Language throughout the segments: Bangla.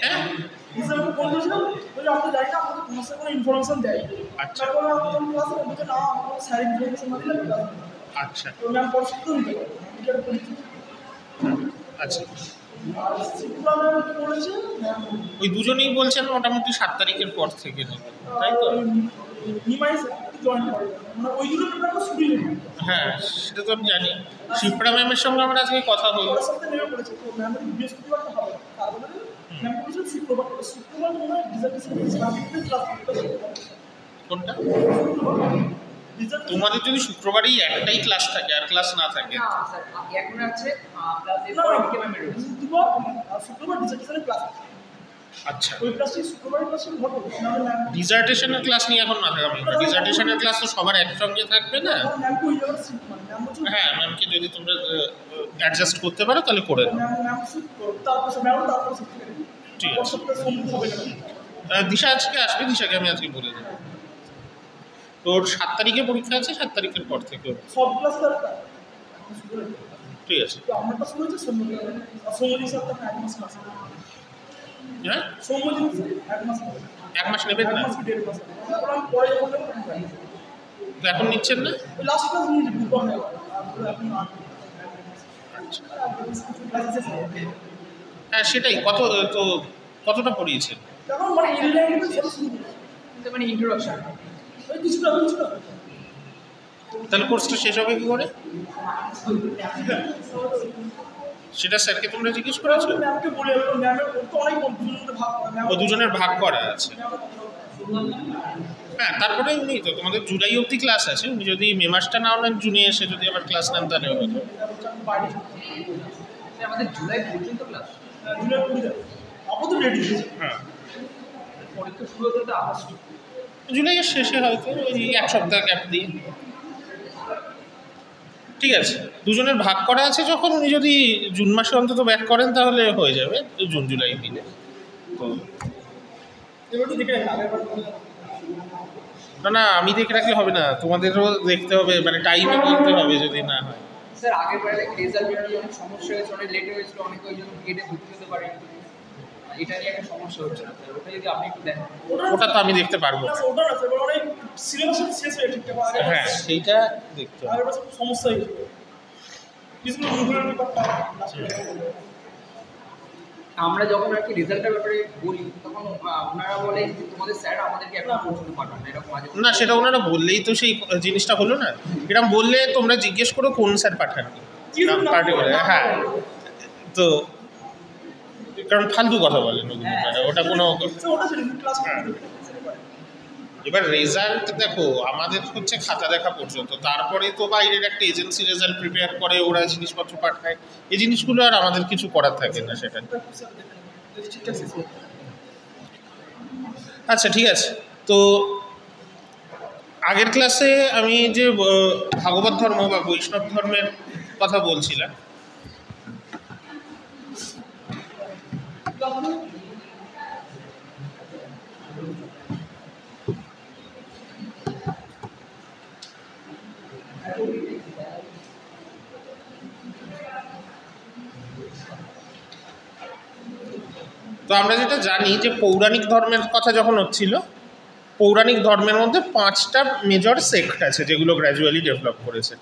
হ্যাঁ আচ্ছা আচ্ছা আচ্ছা ওই দুজনেই বলছেন মোটামুটি 7 তারিখের পর থেকে নেবে, তাই তো? হ্যাঁ সেটা তো আমি জানি। শিপ্রা ম্যামের সঙ্গে আমরা আজকে কথা হলো। কোনটা? তোমাদের যদি শুক্রবারই একটাই ক্লাস থাকে আর ক্লাস না থাকে? আচ্ছা ডিজার্টেশনের ক্লাস নিয়ে এখন মাথা ঘামাই না। ডিজার্টেশনের ক্লাস তো সবার একসঙ্গে থাকবে না। হ্যাঁ ম্যামকে যদি তোমরা অ্যাডজাস্ট করতে পারো তাহলে করে দাও। ঠিক আছে দিশা আজকে আসবে, দিশাকে আমি আজকে বলে দেবো। তোর 7 তারিখে পরীক্ষা আছে, 7 তারিখের পর থেকে ঠিক আছে। হ্যাঁ 1 মাস নেবেন না এখন নিচ্ছেন না? হ্যাঁ সেটাই। কত তো কতটা পড়িয়েছেন? তাহলে কোর্সটা শেষ হবে কি করে? সেটা স্যারকে তোমরা জিজ্ঞেস করেছো? ও দুজনের ভাগ করা আছে। হ্যাঁ তারপরে উনি তো তোমাদের জুলাই অবধি ক্লাস আছে, উনি যদি মে মাসটা নাও নেন জুনে এসে যদি আবার ক্লাস নেন তাহলে হবে। আমাদের জুলাই পর্যন্ত ক্লাস, হ্যাঁ পরীক্ষা শুরু হতে তো আগস্ট, জুলাইয়ের শেষে হয়তো ওই 1 সপ্তাহ গ্যাপ দিয়ে। ঠিক আছে দুজনের ভাগ করা আছে যখন, উনি যদি জুন মাসে অন্তত ব্যাক করেন তাহলে হয়ে যাবে জুন জুলাই মিলে। তো না না আমি দেখে রাখলে হবে না, তোমাদেরও দেখতে হবে, মানে টাইমে বলতে হবে যদি না হয়। স্যার আগের বারে রেজাল্ট বেরোলে অনেক সমস্যা হয়েছে, অনেক লেট হয়েছিল, অনেক ওই জন্য গেটে ভর্তি হতে পারে, এটা নিয়ে একটা সমস্যা হচ্ছে না। ওটা যদি আপনি একটু দেখেন। ওটা তো আমি দেখতে পারবো না। হ্যাঁ সেইটা দেখতে হবে। সমস্যা আমরা যখন আর কি রেজাল্টের ব্যাপারে বলি তখন ওনারা বলে যে তোমাদের স্যার আমাদেরকে এখন পর্যন্ত পাঠান না, এরকম মাঝে না সেটা ওনারা বললেই তো সেই জিনিসটা হলো না। এরকম বললে তোমরা জিজ্ঞেস করো কোন স্যার পাঠান পার্টিকুলার। হ্যাঁ তো কারণ ফালতু কথা বলেন ওটা কোনো। এবার রেজাল্ট দেখো আমাদের হচ্ছে খাতা দেখা পর্যন্ত, তারপরে তো বাইরের একটা এজেন্সি রেজাল্ট প্রিপেয়ার করে, ওরা জিনিসপত্র পাঠায়, এই জিনিসগুলো আর আমাদের কিছু করার থাকে না সেটা। আচ্ছা ঠিক আছে। তো আগের ক্লাসে আমি যে ভাগবত ধর্ম বা বৈষ্ণব ধর্মের কথা বলছিলাম, তো আমরা যেটা জানি যে পৌরাণিক ধর্মের কথা যখন হচ্ছিল, পৌরাণিক ধর্মের মধ্যে 5টা মেজর সেক্ট আছে যেগুলো গ্র্যাজুয়ালি ডেভেলপ করেছে: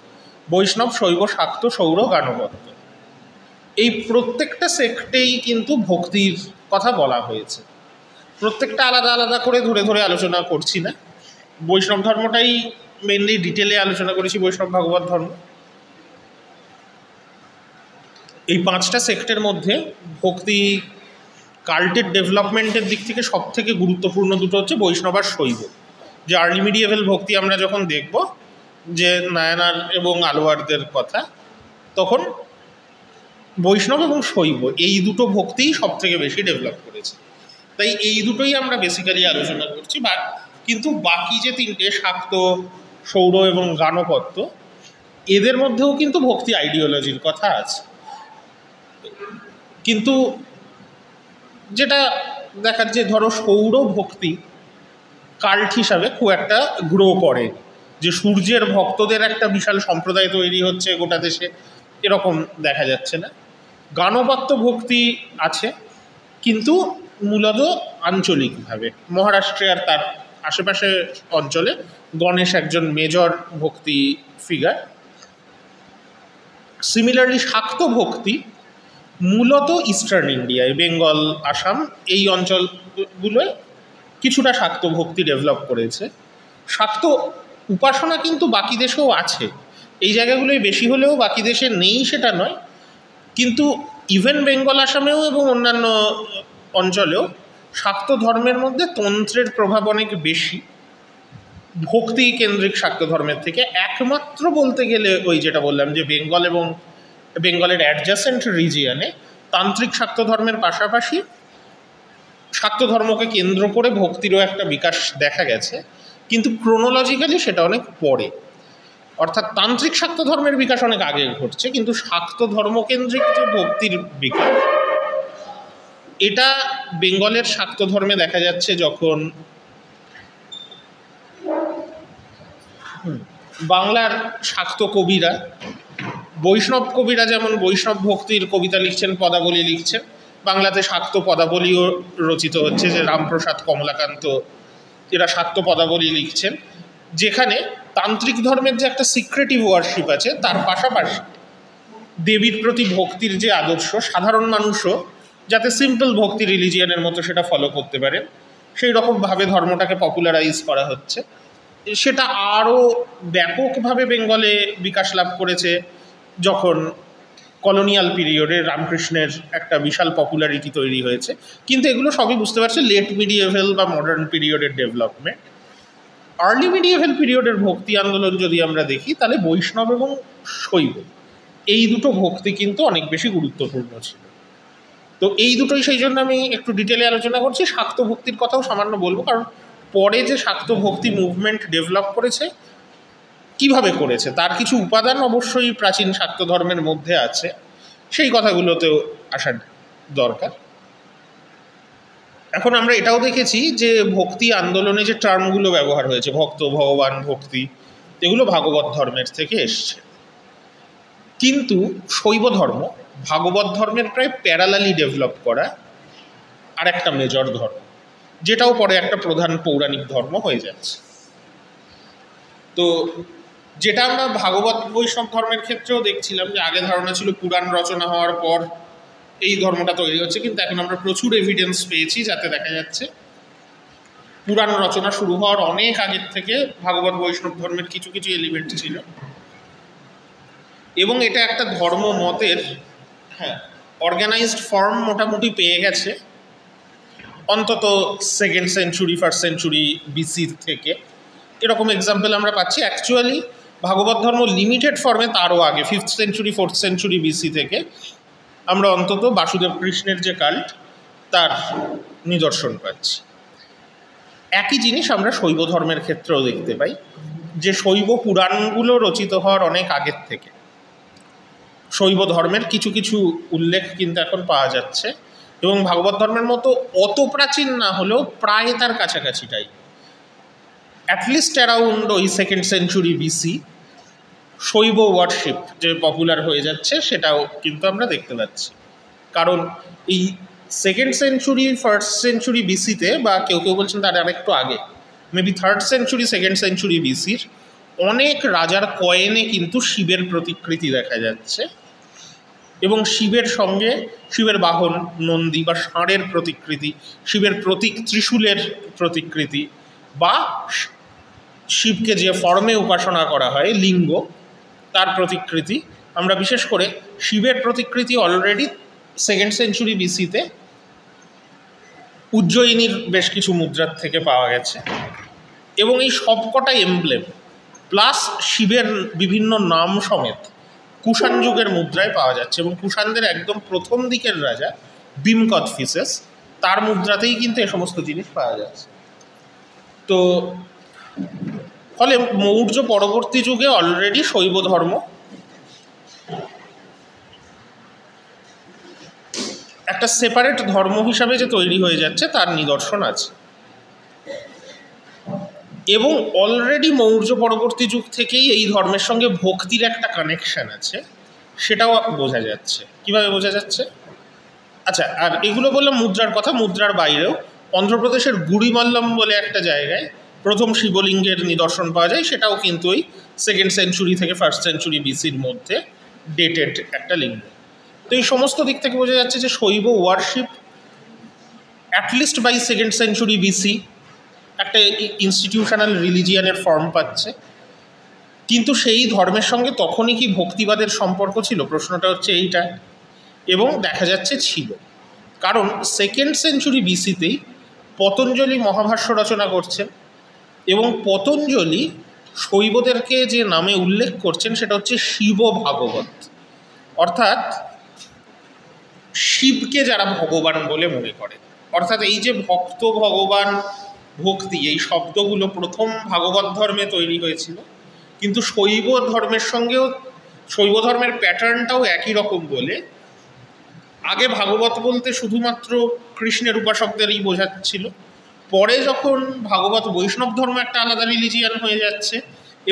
বৈষ্ণব, শৈব, শাক্ত, সৌর, গাণপত্য। এই প্রত্যেকটা সেক্টেই কিন্তু ভক্তির কথা বলা হয়েছে। প্রত্যেকটা আলাদা আলাদা করে ধরে ধরে আলোচনা করছি না, বৈষ্ণব ধর্মটাই মেনলি ডিটেলে আলোচনা করেছি, বৈষ্ণব ভাগবত ধর্ম। এই 5টা সেক্টের মধ্যে ভক্তি কাল্টের ডেভেলপমেন্টের দিক থেকে সব থেকে গুরুত্বপূর্ণ দুটো হচ্ছে বৈষ্ণব আর শৈব। যে আর্লি মিডিয়েভেল ভক্তি আমরা যখন দেখব যে নায়ানার এবং আলোয়ারদের কথা, তখন বৈষ্ণব এবং শৈব এই দুটো ভক্তিই সব থেকে বেশি ডেভেলপ করেছে। তাই এই দুটোই আমরা বেসিক্যালি আলোচনা করছি। কিন্তু বাকি যে 3টে শাক্ত, সৌর এবং গাণপত্য, এদের মধ্যেও কিন্তু ভক্তি আইডিওলজির কথা আছে। কিন্তু যেটা দেখার যে ধরো সৌর ভক্তি কাল্ট হিসাবে খুব একটা গ্রো করে, যে সূর্যের ভক্তদের একটা বিশাল সম্প্রদায় তৈরি হচ্ছে গোটা দেশে, এরকম দেখা যাচ্ছে না। গানবাদ্য ভক্তি আছে, কিন্তু মূলত আঞ্চলিকভাবে। মহারাষ্ট্রে আর তার আশেপাশে অঞ্চলে গণেশ একজন মেজর ভক্তি ফিগার। সিমিলারলি শাক্ত ভক্তি মূলত ইস্টার্ন ইন্ডিয়ায়, বেঙ্গল, আসাম এই অঞ্চলগুলোয় কিছুটা শাক্ত ভক্তি ডেভেলপ করেছে। শাক্ত উপাসনা কিন্তু বাকি দেশেও আছে, এই জায়গাগুলোয় বেশি হলেও বাকি দেশে নেই সেটা নয়, কিন্তু ইভেন বেঙ্গল, আসামেও এবং অন্যান্য অঞ্চলেও শাক্ত ধর্মের মধ্যে তন্ত্রের প্রভাব অনেক বেশি ভক্তি কেন্দ্রিক শাক্ত ধর্মের থেকে। একমাত্র বলতে গেলে ওই যেটা বললাম যে বেঙ্গল এবং বেঙ্গলের অ্যাডজাসেন্ট রিজিয়নে তান্ত্রিক শাক্ত ধর্মের পাশাপাশি শাক্ত ধর্মকে কেন্দ্র করে ভক্তিরও একটা বিকাশ দেখা গেছে, কিন্তু ক্রোনোলজিক্যালি সেটা অনেক পরে। অর্থাৎ তান্ত্রিক শাক্ত ধর্মের বিকাশ অনেক আগে ঘটছে, কিন্তু শাক্ত ধর্মকেন্দ্রিক যে ভক্তির বিকাশ এটা বেঙ্গলের শাক্ত ধর্মে দেখা যাচ্ছে যখন বাংলার শাক্ত কবিরা, বৈষ্ণব কবিরা যেমন বৈষ্ণব ভক্তির কবিতা লিখছেন, পদাবলী লিখছেন, বাংলাতে শাক্ত পদাবলীও রচিত হচ্ছে, যে রামপ্রসাদ, কমলাকান্ত এরা শাক্ত পদাবলী লিখছেন, যেখানে তান্ত্রিক ধর্মের যে একটা সিক্রেটিভ ওয়ার্শিপ আছে তার পাশাপাশি দেবীর প্রতি ভক্তির যে আদর্শ, সাধারণ মানুষও যাতে সিম্পল ভক্তি রিলিজিয়ানের মতো সেটা ফলো করতে পারে সেই রকমভাবে ধর্মটাকে পপুলারাইজ করা হচ্ছে। সেটা আরও ব্যাপকভাবে বেঙ্গলে বিকাশ লাভ করেছে যখন কলোনিয়াল পিরিয়ডে রামকৃষ্ণের একটা বিশাল পপুলারিটি তৈরি হয়েছে। কিন্তু এগুলো সবই বুঝতে পারছে লেট মিডিয়েভেল বা মডার্ন পিরিয়ডের ডেভেলপমেন্ট। আর্লি মিডিয়েভেল পিরিয়ডের ভক্তি আন্দোলন যদি আমরা দেখি তাহলে বৈষ্ণব এবং শৈব এই দুটো ভক্তি কিন্তু অনেক বেশি গুরুত্বপূর্ণ ছিল। তো এই দুটোই সেই জন্য আমি একটু ডিটেলে আলোচনা করছি। শাক্ত ভক্তির কথাও সামান্য বলবো, কারণ পরে যে শাক্ত ভক্তি মুভমেন্ট ডেভেলপ করেছে কিভাবে করেছে তার কিছু উপাদান অবশ্যই প্রাচীন শাক্ত ধর্মের মধ্যে আছে, সেই কথাগুলোতেও আসার দরকার। এখন আমরা এটাও দেখেছি যে ভক্তি আন্দোলনে যে টার্মগুলো ব্যবহার হয়েছে, ভক্ত, ভগবান, ভক্তি, এগুলো ভাগবত ধর্মের থেকে এসছে। কিন্তু শৈব ধর্ম ভাগবত ধর্মের প্রায় প্যারালালি ডেভেলপ করা আর একটা মেজর ধর্ম, যেটাও পরে একটা প্রধান পৌরাণিক ধর্ম হয়ে যাচ্ছে। তো যেটা আমরা ভাগবত বৈষ্ণব ধর্মের ক্ষেত্রেও দেখছিলাম যে আগে ধারণা ছিল পুরাণ রচনা হওয়ার পর এই ধর্মটা তৈরি হচ্ছে, কিন্তু এখন আমরা প্রচুর এভিডেন্স পেয়েছি যাতে দেখা যাচ্ছে পুরাণ রচনা শুরু হওয়ার অনেক আগের থেকে ভাগবত বৈষ্ণব ধর্মের কিছু কিছু এলিমেন্ট ছিল, এবং এটা একটা ধর্ম মতের অর্গানাইজড ফর্ম মোটামুটি পেয়ে গেছে অন্তত 2nd century 1st century BC থেকে। এরকম এক্সাম্পল আমরা পাচ্ছি অ্যাকচুয়ালি ভাগবত ধর্ম লিমিটেড ফর্মে তারও আগে 5th century 4th century BC থেকে আমরা অন্তত বাসুদেব কৃষ্ণের যে কাল্ট তার নিদর্শন পাচ্ছি। একই জিনিস আমরা শৈব ধর্মের ক্ষেত্রেও দেখতে পাই, যে শৈব পুরাণগুলো রচিত হওয়ার অনেক আগের থেকে শৈব ধর্মের কিছু কিছু উল্লেখ কিন্তু এখন পাওয়া যাচ্ছে, এবং ভাগবত ধর্মের মতো অত প্রাচীন না হলেও প্রায় তার কাছাকাছিটাই। অ্যাটলিস্ট অ্যারাউন্ড ওই 2nd সেঞ্চুরি বিসি শৈব ওয়ার্শিপ যে পপুলার হয়ে যাচ্ছে সেটাও কিন্তু আমরা দেখতে পাচ্ছি। কারণ এই 2nd সেঞ্চুরি 1st সেঞ্চুরি বিসিতে, বা কেউ কেউ বলছেন তার আরেকটু আগে, maybe 3rd century 2nd century বিসির অনেক রাজার কয়েনে কিন্তু শিবের প্রতিকৃতি দেখা যাচ্ছে, এবং শিবের সঙ্গে শিবের বাহন নন্দী বা ষাঁড়ের প্রতিকৃতি, শিবের প্রতীক ত্রিশূলের প্রতিকৃতি, বা শিবকে যে ফর্মে উপাসনা করা হয় লিঙ্গ তার প্রতিকৃতি। আমরা বিশেষ করে শিবের প্রতিকৃতি অলরেডি 2nd সেঞ্চুরি বিসিতে উজ্জয়িনীর বেশ কিছু মুদ্রার থেকে পাওয়া গেছে, এবং এই সবকটা এমব্লেম প্লাস শিবের বিভিন্ন নাম সমেত কুষাণ যুগের মুদ্রায় পাওয়া যাচ্ছে, এবং কুষাণদের একদম প্রথম দিকের রাজা ভীমকদফিসেস তার মুদ্রাতেই কিন্তু এ সমস্ত জিনিস পাওয়া যাচ্ছে। তো ফলে মৌর্য পরবর্তী যুগে অলরেডি শৈব ধর্ম একটা সেপারেট ধর্ম হিসাবে যে তৈরি হয়ে যাচ্ছে তার নিদর্শন আছে, এবং অলরেডি মৌর্য পরবর্তী যুগ থেকেই এই ধর্মের সঙ্গে ভক্তির একটা কানেকশান আছে। সেটাও বোঝা যাচ্ছে। কিভাবে বোঝা যাচ্ছে? আচ্ছা, আর এগুলো বললাম মুদ্রার কথা। মুদ্রার বাইরেও অন্ধ্রপ্রদেশের গুড়িমল্লম বলে একটা জায়গায় প্রথম শিবলিঙ্গের নিদর্শন পাওয়া যায়, সেটাও কিন্তু ওই 2nd সেঞ্চুরি থেকে 1st সেঞ্চুরি বিসির মধ্যে ডেটেড একটা লিঙ্গ। তো এই সমস্ত দিক থেকে বোঝা যাচ্ছে যে শৈব worship at least by 2nd century BC একটা ইনস্টিটিউশনাল রিলিজিয়ানের ফর্ম পাচ্ছে। কিন্তু সেই ধর্মের সঙ্গে তখনই কি ভক্তিবাদের সম্পর্ক ছিল? প্রশ্নটা হচ্ছে এইটা। এবং দেখা যাচ্ছে ছিল, কারণ 2nd সেঞ্চুরি বিসিতেই পতঞ্জলি মহাভাষ্য রচনা করছেন এবং পতঞ্জলি শৈবদেরকে যে নামে উল্লেখ করছেন সেটা হচ্ছে শিব ভাগবত, অর্থাৎ শিবকে যারা ভগবান বলে মনে করে। অর্থাৎ এই যে ভক্ত, ভগবান, ভক্তি, এই শব্দগুলো প্রথম ভাগবত ধর্মে তৈরি হয়েছিল, কিন্তু শৈব ধর্মের সঙ্গেও শৈব ধর্মের প্যাটার্নটাও একই রকম বলে আগে ভাগবত বলতে শুধুমাত্র কৃষ্ণের উপাসকদেরই বোঝাচ্ছিল। পরে যখন ভাগবত বৈষ্ণব ধর্ম একটা আলাদা রিলিজিয়ান হয়ে যাচ্ছে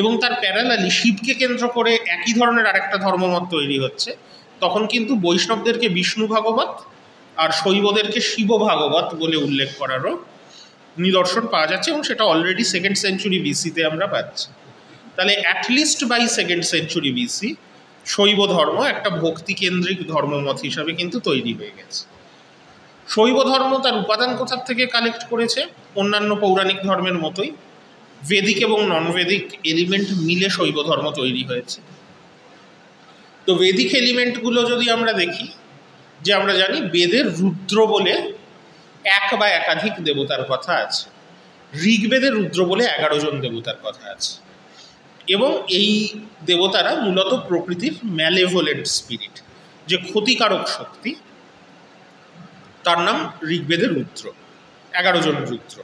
এবং তার প্যারালালি শিবকে কেন্দ্র করে একই ধরনের আরেকটা ধর্মমত তৈরি হচ্ছে, তখন কিন্তু বৈষ্ণবদেরকে বিষ্ণু ভাগবত আর শৈবদেরকে শিব ভাগবত বলে উল্লেখ করারও নিদর্শন পাওয়া যাচ্ছে এবং সেটা অলরেডি 2nd সেঞ্চুরি বিসিতে আমরা পাচ্ছি। তাহলে at least by 2nd century BC শৈব ধর্ম একটা ভক্তিকেন্দ্রিক ধর্মমত হিসাবে কিন্তু তৈরি হয়ে গেছে। শৈব ধর্ম তার উপাদান কোথার থেকে কালেক্ট করেছে? অন্যান্য পৌরাণিক ধর্মের মতোই বেদিক এবং নন বেদিক এলিমেন্ট মিলে শৈব ধর্ম তৈরি হয়েছে। তো বেদিক এলিমেন্টগুলো যদি আমরা দেখি, যে আমরা জানি বেদের রুদ্র বলে এক বা একাধিক দেবতার কথা আছে, ঋগ্বেদের রুদ্র বলে 11 জন দেবতার কথা আছে এবং এই দেবতারা মূলত প্রকৃতির ম্যালেভোলেন্ট স্পিরিট, যে ক্ষতিকারক শক্তি, তার নাম ঋগ্বেদের রুদ্র। 11 জন রুদ্র,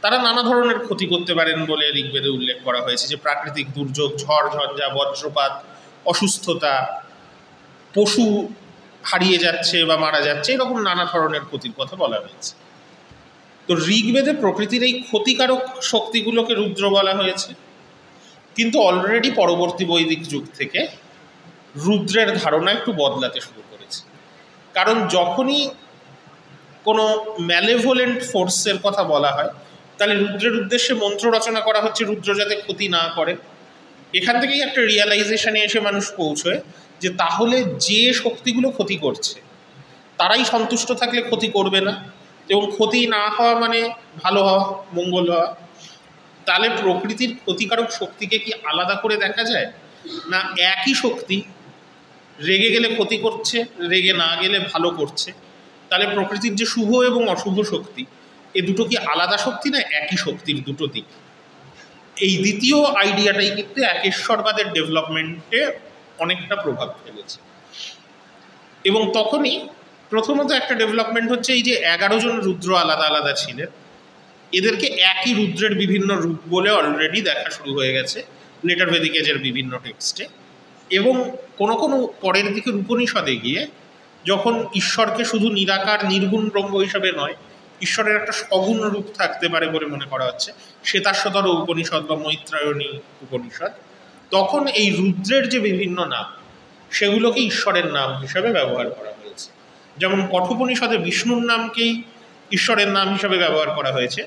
তারা নানা ধরনের ক্ষতি করতে পারেন বলে ঋগ্বেদে উল্লেখ করা হয়েছে, যে প্রাকৃতিক দুর্যোগ, ঝড় ঝঞ্ঝা, বজ্রপাত, অসুস্থতা, পশু হারিয়ে যাচ্ছে বা মারা যাচ্ছে, এরকম নানা ধরনের ক্ষতির কথা বলা হয়েছে। তো ঋগ্বেদে প্রকৃতির এই ক্ষতিকারক শক্তিগুলোকে রুদ্র বলা হয়েছে, কিন্তু অলরেডি পরবর্তী বৈদিক যুগ থেকে রুদ্রের ধারণা একটু বদলাতে শুরু করেছে। কারণ যখনই কোনো ম্যালেভোলেন্ট ফোর্সের কথা বলা হয়, তাহলে রুদ্রের উদ্দেশ্যে মন্ত্র রচনা করা হচ্ছে রুদ্র যাতে ক্ষতি না করে। এখান থেকেই একটা রিয়ালাইজেশনে এসে মানুষ পৌঁছয় যে তাহলে যে শক্তিগুলো ক্ষতি করছে তারাই সন্তুষ্ট থাকলে ক্ষতি করবে না, এবং ক্ষতি না হওয়া মানে ভালো হওয়া, মঙ্গল হওয়া। তাহলে প্রকৃতির ক্ষতিকারক শক্তিকে কি আলাদা করে দেখা যায় না? একই শক্তি রেগে গেলে ক্ষতি করছে, রেগে না গেলে ভালো করছে। তাহলে প্রকৃতির যে শুভ এবং অশুভ শক্তি, এ দুটো কি আলাদা শক্তি না একই শক্তির দুটো দিক? এই দ্বিতীয় আইডিয়াটাই কিন্তু একেশ্বরবাদের ডেভেলপমেন্টে অনেকটা প্রভাব ফেলেছে। এবং তখনই প্রথমত একটা ডেভেলপমেন্ট হচ্ছে এই যে 11 জন রুদ্র আলাদা আলাদা ছিলেন, এদেরকে একই রুদ্রের বিভিন্ন রূপ বলে অলরেডি দেখা শুরু হয়ে গেছে লেটার বেদিক এজের বিভিন্ন টেক্সটে। এবং কোনো কোনো পরের দিকের উপনিষদে গিয়ে যখন ঈশ্বরকে শুধু নিরাকার নির্গুণ ব্রহ্ম হিসাবে নয়, ঈশ্বরের একটা সগুণ রূপ থাকতে পারে বলে মনে করা হচ্ছে, শ্বেতাশ্বতর উপনিষদ বা মৈত্রায়ণী উপনিষদ, তখন এই রুদ্রের যে বিভিন্ন নাম সেগুলোকে ঈশ্বরের নাম হিসাবে ব্যবহার করা হয়েছে। যেমন কঠোপনিষদে বিষ্ণুর নামকেই ঈশ্বরের নাম হিসাবে ব্যবহার করা হয়েছে,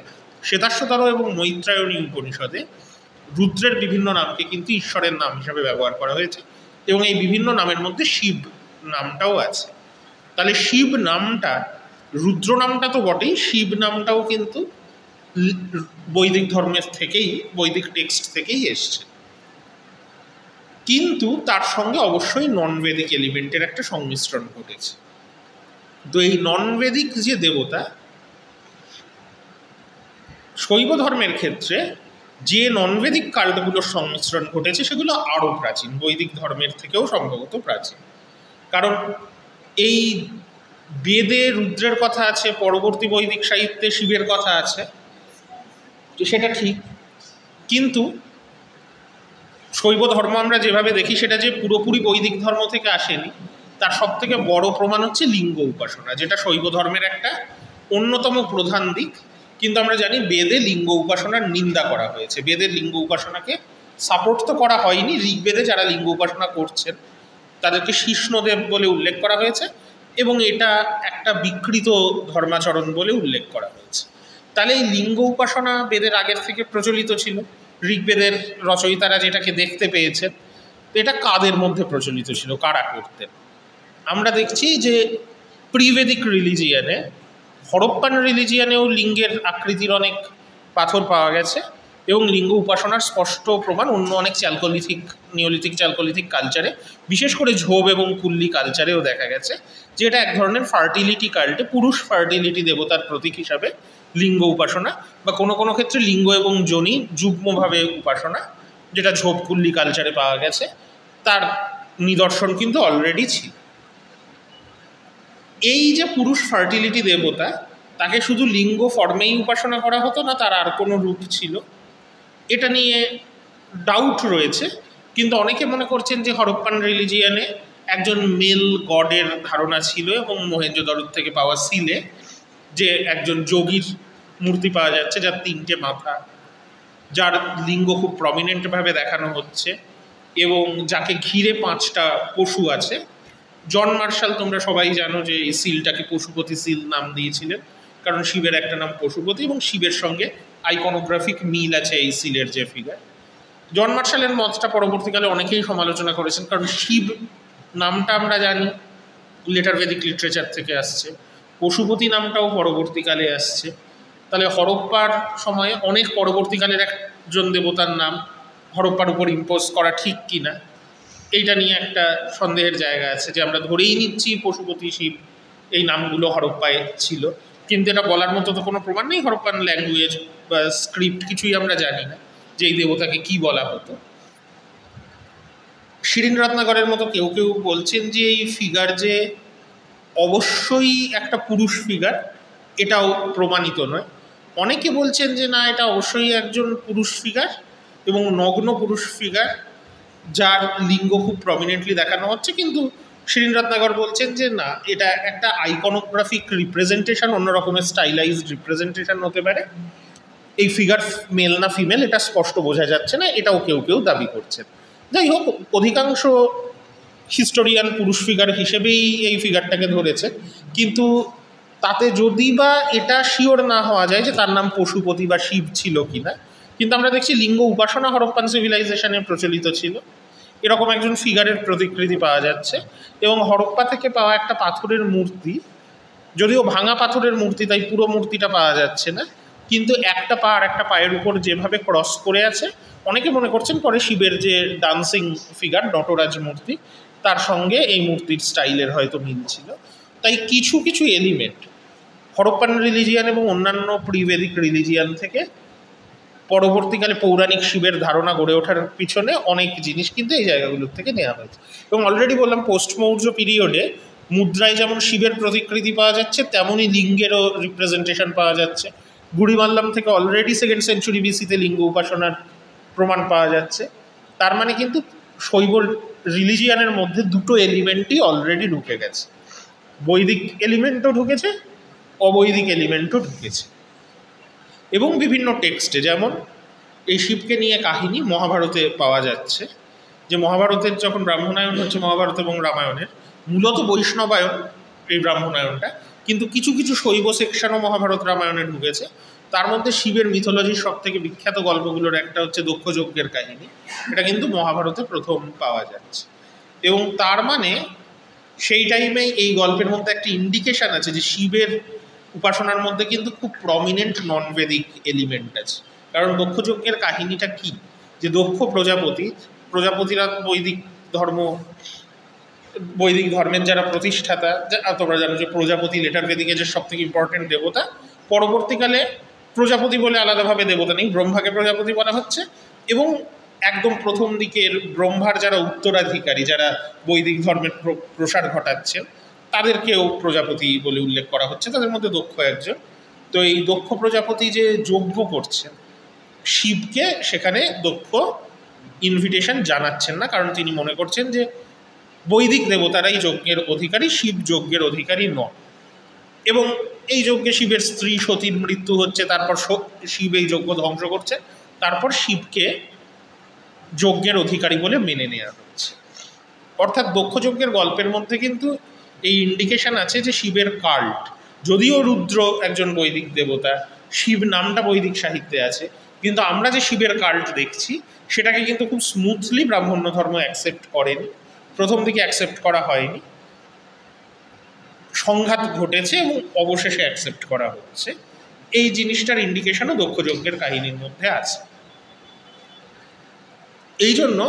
শ্বেতাশ্বতর এবং মৈত্রায়ণী উপনিষদে রুদ্রের বিভিন্ন নামকে কিন্তু ঈশ্বরের নাম হিসাবে ব্যবহার করা হয়েছে এবং এই বিভিন্ন নামের মধ্যে শিব নামটাও আছে। তাহলে শিব নামটা, রুদ্র নামটা তো বটেই, শিব নামটাও কিন্তু বৈদিক ধর্মের থেকেই, বৈদিক টেক্সট থেকেই এসছে। কিন্তু তার সঙ্গে অবশ্যই নন বেদিক এলিমেন্টের একটা সংমিশ্রণ ঘটেছে। তো এই নন বেদিক যে দেবতা, শৈব ধর্মের ক্ষেত্রে যে নন বেদিক কাল্টগুলোর সংমিশ্রণ ঘটেছে সেগুলো আরও প্রাচীন, বৈদিক ধর্মের থেকেও সম্ভবত প্রাচীন। কারণ এই বেদে রুদ্রের কথা আছে, পরবর্তী বৈদিক সাহিত্যে শিবের কথা আছে, তো সেটা ঠিক। কিন্তু শৈব ধর্ম আমরা যেভাবে দেখি সেটা যে পুরোপুরি বৈদিক ধর্ম থেকে আসেনি, তার সবথেকে বড় প্রমাণ হচ্ছে লিঙ্গ উপাসনা, যেটা শৈব ধর্মের একটা অন্যতম প্রধান দিক। কিন্তু আমরা জানি বেদে লিঙ্গ উপাসনার নিন্দা করা হয়েছে, বেদের লিঙ্গ উপাসনাকে সাপোর্ট তো করা হয়নি। ঋগ্বেদে যারা লিঙ্গ উপাসনা করছেন তাদেরকে শিষ্ণদেব বলে উল্লেখ করা হয়েছে এবং এটা একটা বিকৃত ধর্মাচরণ বলে উল্লেখ করা হয়েছে। তাহলে এই লিঙ্গ উপাসনা বেদের আগের থেকে প্রচলিত ছিল, ঋগ্বেদের রচয়িতারা যেটাকে দেখতে পেয়েছেন। এটা কাদের মধ্যে প্রচলিত ছিল, কারা করতেন? আমরা দেখছি যে প্রিভেদিক রিলিজিয়ানে, হরপ্পান রিলিজিয়ানেও লিঙ্গের আকৃতির অনেক পাথর পাওয়া গেছে এবং লিঙ্গ উপাসনার স্পষ্ট প্রমাণ অন্য অনেক নিওলিথিক চ্যালকোলিথিক কালচারে, বিশেষ করে ঝোব এবং কুল্লি কালচারেও দেখা গেছে যে এটা এক ধরনের ফার্টিলিটি কাল্টে, পুরুষ ফার্টিলিটি দেবতার প্রতীক হিসাবে লিঙ্গ উপাসনা বা কোনো কোনো ক্ষেত্রে লিঙ্গ এবং যোনি যুগ্মভাবে উপাসনা, যেটা ঝোব কুল্লি কালচারে পাওয়া গেছে, তার নিদর্শন কিন্তু অলরেডি ছিল। এই যে পুরুষ ফার্টিলিটি দেবতা, তাকে শুধু লিঙ্গ ফর্মেই উপাসনা করা হতো না, তার আর কোনো রূপ ছিল, এটা নিয়ে ডাউট রয়েছে। কিন্তু অনেকে মনে করছেন যে হরপ্পান রিলিজিয়ানে একজন মেল গডের ধারণা ছিল এবং মহেঞ্জোদারোর থেকে পাওয়া সিলে যে একজন যোগীর মূর্তি পাওয়া যাচ্ছে যার 3টে মাথা, যার লিঙ্গ খুব প্রমিনেন্টভাবে দেখানো হচ্ছে এবং যাকে ঘিরে 5টা পশু আছে। জন মার্শাল, তোমরা সবাই জানো যে এই সিলটাকে পশুপতি সিল নাম দিয়েছিলেন, কারণ শিবের একটা নাম পশুপতি এবং শিবের সঙ্গে আইকনোগ্রাফিক মিল আছে এই সিলের যে ফিগার। জন মার্শালের মতটা পরবর্তীকালে অনেকেই সমালোচনা করেছেন, কারণ শিব নামটা আমরা জানি লেটার ভেদিক লিটারেচার থেকে আসছে, পশুপতি নামটাও পরবর্তীকালে আসছে। তাহলে হরপ্পার সময়ে অনেক পরবর্তীকালের একজন দেবতার নাম হরপ্পার উপর ইম্পোজ করা ঠিক কি না, এইটা নিয়ে একটা সন্দেহের জায়গা আছে। যে আমরা ধরেই নিচ্ছি পশুপতি শিব এই নামগুলো হরপ্পায় ছিল, কিন্তু এটা বলার মতো তো কোনো প্রমাণ নেই। হরপ্পান ল্যাঙ্গুয়েজ বা স্ক্রিপ্ট কিছুই আমরা জানি না যে এই দেবতাকে কি বলা হতো। শিরিন রত্নাকরের মতো কেউ কেউ বলছেন যে এই ফিগার যে অবশ্যই একটা পুরুষ ফিগার, এটাও প্রমাণিত নয়। অনেকে বলছেন যে না, এটা অবশ্যই একজন পুরুষ ফিগার এবং নগ্ন পুরুষ ফিগার যার লিঙ্গ খুব প্রমিনেন্টলি দেখানো হচ্ছে। কিন্তু শিরিন রত্নাকর বলছেন যে না, এটা একটা আইকনোগ্রাফিক রিপ্রেজেন্টেশন, অন্য রকমের স্টাইলাইজড রিপ্রেজেন্টেশন হতে পারে। এই ফিগার মেল না ফিমেল এটা স্পষ্ট বোঝা যাচ্ছে না, এটাও কেউ কেউ দাবি করছেন। যাই হোক, অধিকাংশ হিস্টোরিয়ান পুরুষ ফিগার হিসেবেই এই ফিগারটাকে ধরেছে, কিন্তু তাতে যদি বা এটা শিওর না হওয়া যায় যে তার নাম পশুপতি বা শিব ছিল কি না। কিন্তু আমরা দেখছি লিঙ্গ উপাসনা হরপ্পান সিভিলাইজেশনে প্রচলিত ছিল, এরকম একজন ফিগারের প্রতিকৃতি পাওয়া যাচ্ছে। এবং হরপ্পা থেকে পাওয়া একটা পাথরের মূর্তি, যদিও ভাঙা পাথরের মূর্তি তাই পুরো মূর্তিটা পাওয়া যাচ্ছে না, কিন্তু একটা পা আর একটা পায়ের উপর যেভাবে ক্রস করে আছে, অনেকে মনে করছেন পরে শিবের যে ডান্সিং ফিগার নটরাজ মূর্তি, তার সঙ্গে এই মূর্তির স্টাইলের হয়তো মিল ছিল। তাই কিছু কিছু এলিমেন্ট হরপ্পান রিলিজিয়ান এবং অন্যান্য প্রিভেদিক রিলিজিয়ান থেকে পরবর্তীকালে পৌরাণিক শিবের ধারণা গড়ে ওঠার পিছনে অনেক জিনিস কিন্তু এই জায়গাগুলোর থেকে নেওয়া হয়েছে। এবং অলরেডি বললাম, পোস্ট মৌর্য পিরিয়ডে মুদ্রায় যেমন শিবের প্রতিকৃতি পাওয়া যাচ্ছে, তেমনই লিঙ্গেরও রিপ্রেজেন্টেশন পাওয়া যাচ্ছে। গুড়িমাল্লাম থেকে অলরেডি 2nd সেঞ্চুরি বিসিতে লিঙ্গ উপাসনার প্রমাণ পাওয়া যাচ্ছে। তার মানে কিন্তু শৈব রিলিজিয়ানের মধ্যে দুটো এলিমেন্টই অলরেডি ঢুকে গেছে, বৈদিক এলিমেন্টও ঢুকেছে, অবৈদিক এলিমেন্টও ঢুকেছে। এবং বিভিন্ন টেক্সটে, যেমন এই শিবকে নিয়ে কাহিনী মহাভারতে পাওয়া যাচ্ছে, যে মহাভারতের যখন ব্রাহ্মণায়ন হচ্ছে মহাভারত এবং রামায়ণের, মূলত বৈষ্ণবায়ন এই ব্রাহ্মণায়নটা, কিন্তু কিছু কিছু শৈব সেকশনও মহাভারত রামায়ণে ঢুকেছে। তার মধ্যে শিবের মিথোলজির সব থেকে বিখ্যাত গল্পগুলোর একটা হচ্ছে দক্ষযজ্ঞের কাহিনী, এটা কিন্তু মহাভারতে প্রথম পাওয়া যাচ্ছে। এবং তার মানে সেই টাইমে এই গল্পের মধ্যে একটা ইন্ডিকেশান আছে যে শিবের উপাসনার মধ্যে কিন্তু খুব প্রমিনেন্ট নন বেদিক এলিমেন্ট আছে। কারণ দক্ষযজ্ঞের কাহিনীটা কি, যে দক্ষ প্রজাপতিরা বৈদিক ধর্মের যারা প্রতিষ্ঠাতা, তোমরা জানো যে প্রজাপতি লেটার বেদিকে যে সব থেকে ইম্পর্টেন্ট দেবতা। পরবর্তীকালে প্রজাপতি বলে আলাদাভাবে দেবতা নেই, ব্রহ্মাকে প্রজাপতি বলা হচ্ছে। এবং একদম প্রথম দিকের ব্রহ্মার যারা উত্তরাধিকারী, যারা বৈদিক ধর্মের প্রসার ঘটাচ্ছেন, তাদেরকেও প্রজাপতি বলে উল্লেখ করা হচ্ছে, তাদের মধ্যে দক্ষ একজন। তো এই দক্ষ প্রজাপতি যে যজ্ঞ করছেন, শিবকে সেখানে দক্ষ ইনভিটেশন জানাচ্ছেন না, কারণ তিনি মনে করছেন যে বৈদিক দেবতারাই যজ্ঞের অধিকারী, শিব যজ্ঞের অধিকারী নন। এবং এই যজ্ঞে শিবের স্ত্রী সতীর মৃত্যু হচ্ছে, তারপর শিব এই যজ্ঞ ধ্বংস করছে, তারপর শিবকে যজ্ঞের অধিকারী বলে মেনে নেওয়া হচ্ছে। অর্থাৎ দক্ষযজ্ঞের গল্পের মধ্যে কিন্তু এই ইন্ডিকেশন আছে যে শিবের কাল্ট, যদিও রুদ্র একজন বৈদিক দেবতা, শিব নামটা বৈদিক সাহিত্যে আছে, কিন্তু আমরা যে শিবের কাল্ট দেখছি সেটাকে কিন্তু খুব স্মুথলি ব্রাহ্মণ্য ধর্ম অ্যাকসেপ্ট করেনি, প্রথম দিকে অ্যাকসেপ্ট করা হয়নি, সংঘাত ঘটেছে এবং অবশেষে অ্যাকসেপ্ট করা হচ্ছে। এই জিনিসটার ইন্ডিকেশনও দক্ষযজ্ঞের কাহিনীর মধ্যে আছে। এই জন্য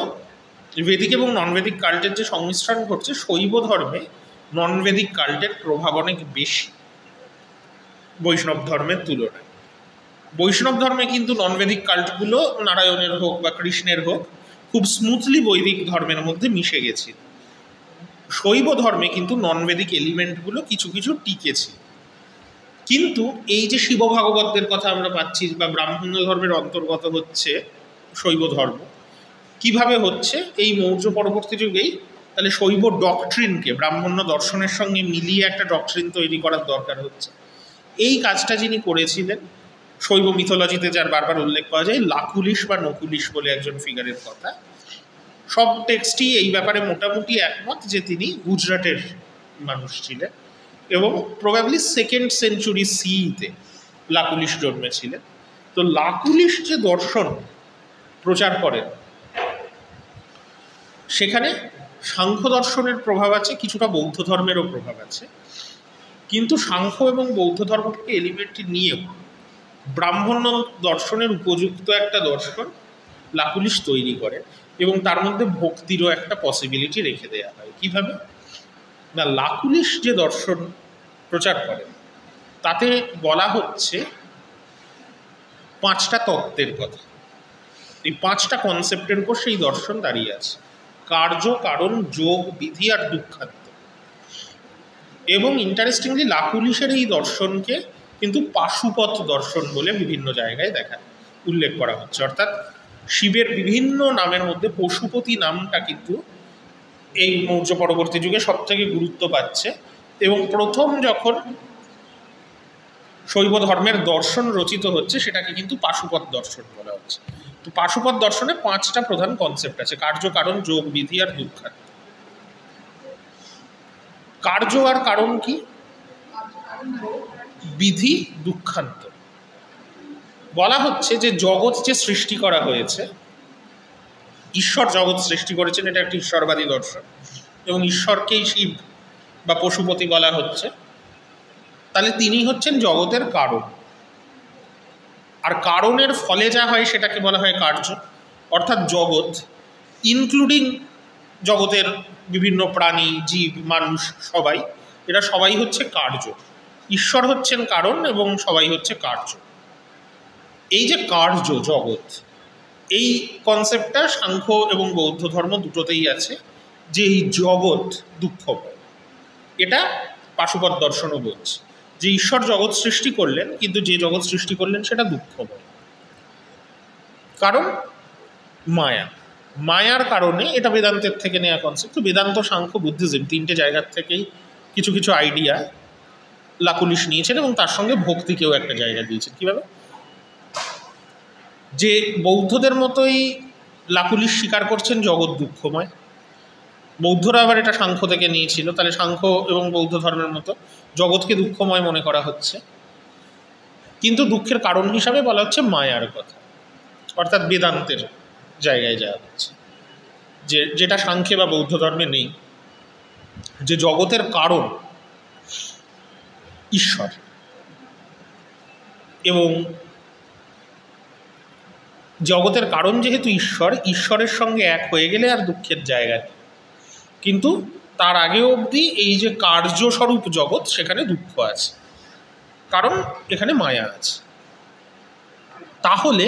বেদিক এবং নন বেদিক কাল্টের যে সংমিশ্রণ ঘটছে, শৈব ধর্মে নন বেদিক কাল্টের প্রভাব অনেক বেশি বৈষ্ণব ধর্মের তুলনায়। বৈষ্ণব ধর্মে কিন্তু নন বেদিক কাল্টগুলো নারায়ণের হোক বা কৃষ্ণের হোক খুব স্মুথলি বৈদিক ধর্মের মধ্যে মিশে গেছে। শৈব ধর্মে কিন্তু নন বেদিক এলিমেন্টগুলো কিছু কিছু টিকেছে। কিন্তু এই যে শিব ভাগবতদের কথা আমরা পাচ্ছি বা ব্রাহ্মণ্য ধর্মের অন্তর্গত হচ্ছে শৈব ধর্ম, কিভাবে হচ্ছে এই মৌর্য পরবর্তী যুগেই, তাহলে শৈব ডকট্রিনকে ব্রাহ্মণ্য দর্শনের সঙ্গে মিলিয়ে একটা ডকট্রিন তৈরি করার দরকার হচ্ছে। এই কাজটা যিনি করেছিলেন, শৈব মিথোলজিতে যার বারবার উল্লেখ পাওয়া যায়, লাকুলিশ বা নকুলিশ বলে একজন ফিগারের কথা। সব টেক্সটই এই ব্যাপারে মোটামুটি একমত যে তিনি গুজরাটের মানুষ ছিলেন এবং প্রবাবলি 2nd সেঞ্চুরি সিইতে লাকুলিশ জন্মেছিলেন। তো লাকুলিশ যে দর্শন প্রচার করেন সেখানে সাংখ্য দর্শনের প্রভাব আছে, কিছুটা বৌদ্ধ ধর্মেরও প্রভাব আছে, কিন্তু সাংখ্য এবং বৌদ্ধ ধর্মকে এলিমেন্টটি নিয়েও ব্রাহ্মণ্য দর্শনের উপযুক্ত একটা দর্শন লাকুলিশ তৈরি করে এবং তার মধ্যে ভক্তিরও একটা পসিবিলিটি রেখে দেওয়া হয়। কীভাবে না, লাকুলিশ যে দর্শন প্রচার করেন তাতে বলা হচ্ছে 5টা তত্ত্বের কথা। এই 5টা কনসেপ্টের উপর সেই দর্শন দাঁড়িয়ে আছে: কার্য, কারণ, যোগ, বিধি আর দুঃখান্ত। এবং ইন্টারেস্টিংলি লাকুলিশের এই দর্শনকে কিন্তু পাশুপত দর্শন বলে বিভিন্ন জায়গায় উল্লেখ করা হচ্ছে। অর্থাৎ শিবের বিভিন্ন নামের মধ্যে পশুপতি নামটা কিন্তু এই মৌর্য পরবর্তী যুগে সবথেকে গুরুত্ব পাচ্ছে এবং প্রথম যখন শৈব ধর্মের দর্শন রচিত হচ্ছে সেটাকে কিন্তু পাশুপত দর্শন বলা হচ্ছে। তো পাশুপত দর্শনে 5টা প্রধান কনসেপ্ট আছে: কার্য, কারণ, যোগ, বিধি আর দুঃখান্ত। কার্য আর কারণ কি? বিধি, দুঃখান্ত। বলা হচ্ছে যে জগৎ যে সৃষ্টি করা হয়েছে, ঈশ্বর জগৎ সৃষ্টি করেছেন, এটা একটি ঈশ্বরবাদী দর্শন এবং ঈশ্বরকেই শিব বা পশুপতি বলা হচ্ছে। তাহলে তিনি হচ্ছেন জগতের কারণ, আর কারণের ফলে যা হয় সেটাকে বলা হয় কার্য। অর্থাৎ জগৎ ইনক্লুডিং জগতের বিভিন্ন প্রাণী, জীব, মানুষ, সবাই, এরা সবাই হচ্ছে কার্য। ঈশ্বর হচ্ছেন কারণ এবং সবাই হচ্ছে কার্য। এই যে কার্য জগৎ, এই কনসেপ্টটা সাংখ্য এবং বৌদ্ধ ধর্ম দুটোতেই আছে যে এই জগৎ দুঃখময়। এটা পাশুপত দর্শনও বলছে যে ঈশ্বর জগৎ সৃষ্টি করলেন, কিন্তু যে জগৎ সৃষ্টি করলেন সেটা দুঃখময়। কারণ মায়া, মায়ার কারণে। এটা বেদান্তের থেকে নেওয়া কনসেপ্ট। তো বেদান্ত, সাংখ্য, বুদ্ধিজম 3টে জায়গার থেকেই কিছু কিছু আইডিয়া লাকুলিশ নিয়েছেন এবং তার সঙ্গে ভক্তিকেও একটা জায়গা দিয়েছেন। কীভাবে? যে বৌদ্ধদের মতোই লাকুলিশ স্বীকার করছেন জগৎ দুঃখময়, বৌদ্ধরা আবার এটা সাংখ্য থেকে নিয়েছিল। তাহলে সাংখ্য এবং বৌদ্ধ ধর্মের মতো জগৎকে দুঃখময় মনে করা হচ্ছে, কিন্তু দুঃখের কারণ হিসাবে বলা হচ্ছে মায়ার কথা। অর্থাৎ বেদান্তের জায়গায় যাওয়া হচ্ছে, যেটা সাংখ্যে বা বৌদ্ধ ধর্মে নেই, যে জগতের কারণ ঈশ্বর এবং জগতের কারণ যেহেতু ঈশ্বর, ঈশ্বরের সঙ্গে এক হয়ে গেলে আর দুঃখের জায়গা নেই। কিন্তু তার আগে অবধি এই যে কার্যস্বরূপ জগৎ, সেখানে দুঃখ আছে, কারণ এখানে মায়া আছে। তাহলে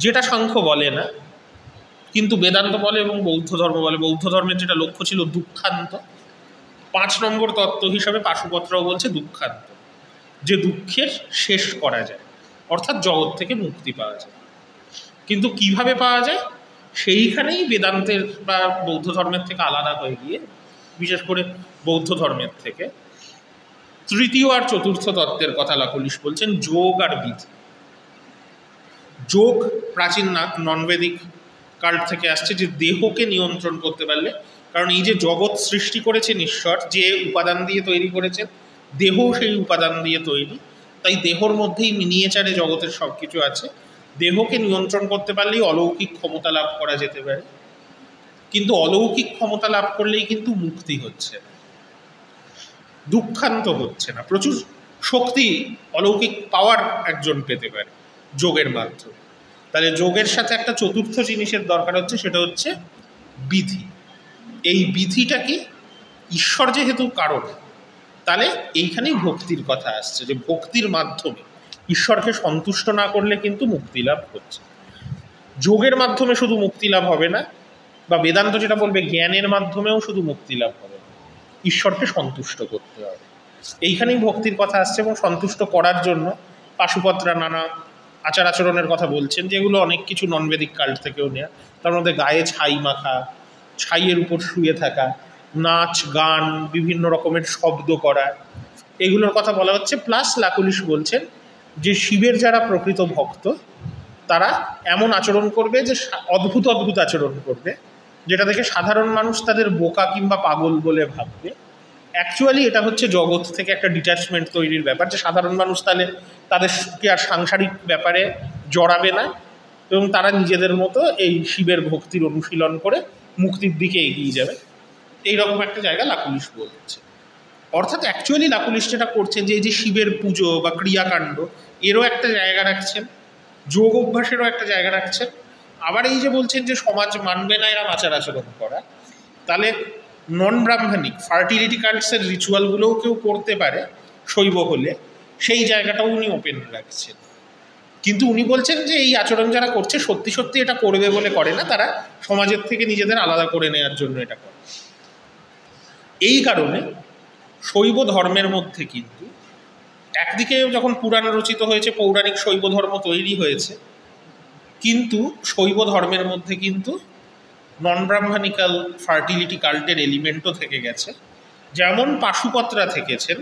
যেটা সাংখ্য বলে না কিন্তু বেদান্ত বলে এবং বৌদ্ধ ধর্ম বলে, বৌদ্ধ ধর্মের যেটা লক্ষ্য ছিল দুঃখান্ত, 5 নম্বর তত্ত্ব হিসাবে পাশুপত্রও বলছে দুঃখান্ত, যে দুঃখের শেষ করা যায়, অর্থাৎ জগৎ থেকে মুক্তি পাওয়া যায়। কিন্তু কিভাবে পাওয়া যায় সেইখানেই বেদান্তের বা বৌদ্ধ ধর্মের থেকে আলাদা হয়ে গিয়ে, বিশেষ করে বৌদ্ধ ধর্মের থেকে 3য় আর 4র্থ তত্ত্বের কথা লাকুলিশ বলছেন, যোগ আর বিধি। যোগ প্রাচীন ননবেদিক কাল থেকে আসছে, যে দেহকে নিয়ন্ত্রণ করতে পারলে কারণ এই যে জগৎ সৃষ্টি করেছেন ঈশ্বর, যে উপাদান দিয়ে তৈরি করেছেন, দেহ সেই উপাদান দিয়ে তৈরি, তাই দেহর মধ্যেই মিনিয়েচারে জগতের সব কিছু আছে। দেহকে নিয়ন্ত্রণ করতে পারলেই অলৌকিক ক্ষমতা লাভ করা যেতে পারে, কিন্তু অলৌকিক ক্ষমতা লাভ করলেই কিন্তু মুক্তি হচ্ছে না, দুঃখান্ত হচ্ছে না। প্রচুর শক্তি, অলৌকিক পাওয়ার একজন পেতে পারে যোগের মাধ্যমে। তাহলে যোগের সাথে একটা চতুর্থ জিনিসের দরকার হচ্ছে, সেটা হচ্ছে বিধি। এই বিধিটা কি? ঈশ্বর যেহেতু কারণ, তাহলে এইখানেই ভক্তির কথা আসছে, যে ভক্তির মাধ্যমে ঈশ্বরকে সন্তুষ্ট না করলে কিন্তু মুক্তি লাভ হচ্ছে। যোগের মাধ্যমে শুধু মুক্তি লাভ হবে না, বা বেদান্ত যেটা বলবে জ্ঞানের মাধ্যমেও শুধু মুক্তি লাভ হবে না, ঈশ্বরকে সন্তুষ্ট করতে হবে। এইখানেই ভক্তির কথা আসছে। এবং সন্তুষ্ট করার জন্য পাশুপতরা নানা আচার আচরণের কথা বলছেন, যেগুলো অনেক কিছু নন বেদিক কাল্ট থেকেও নেওয়া। তার মধ্যে গায়ে ছাই মাখা, ছাইয়ের উপর শুয়ে থাকা, নাচ গান, বিভিন্ন রকমের শব্দ করা, এগুলোর কথা বলা হচ্ছে। প্লাস লাকুলিশ বলছেন যে শিবের যারা প্রকৃত ভক্ত, তারা এমন আচরণ করবে, যে অদ্ভুত অদ্ভুত আচরণ করবে, যেটা দেখে সাধারণ মানুষ তাদের বোকা কিংবা পাগল বলে ভাববে। অ্যাকচুয়ালি এটা হচ্ছে জগৎ থেকে একটা ডিট্যাচমেন্ট তৈরির ব্যাপার, যে সাধারণ মানুষ তাহলে তাদেরকে আর সাংসারিক ব্যাপারে জড়াবে না, এবং তারা নিজেদের মতো এই শিবের ভক্তির অনুশীলন করে মুক্তির দিকে এগিয়ে যাবে। এইরকম একটা জায়গা লাকুলিশ বলছে। অর্থাৎ অ্যাকচুয়ালি লাকুলিশ যেটা করছেন, যে এই যে শিবের পুজো বা ক্রিয়াকাণ্ড, এরও একটা জায়গা রাখছেন, যোগ অভ্যাসেরও একটা জায়গা রাখছেন। আবার এই যে বলছেন যে সমাজ মানবে না এরা আচার আচরণ করা, তাহলে নন ব্রাহ্মণিক ফার্টিলিটি কাল্টসের রিচুয়ালগুলোও কেউ করতে পারে শৈব হলে, সেই জায়গাটাও উনি ওপেন রাখছেন। কিন্তু উনি বলছেন যে এই আচরণ যারা করছে সত্যি সত্যি এটা করবে বলে করে না, তারা সমাজের থেকে নিজেদের আলাদা করে নেওয়ার জন্য এটা করে। এই কারণে শৈব ধর্মের মধ্যে কিন্তু একদিকে যখন পুরাণ রচিত হয়েছে, পৌরাণিক শৈব ধর্ম তৈরি হয়েছে, কিন্তু শৈব ধর্মের মধ্যে কিন্তু নন ব্রাহ্মণিক্যাল ফার্টিলিটি কাল্টের এলিমেন্টও থেকে গেছে। যেমন পাশুপতরা থেকেছেন,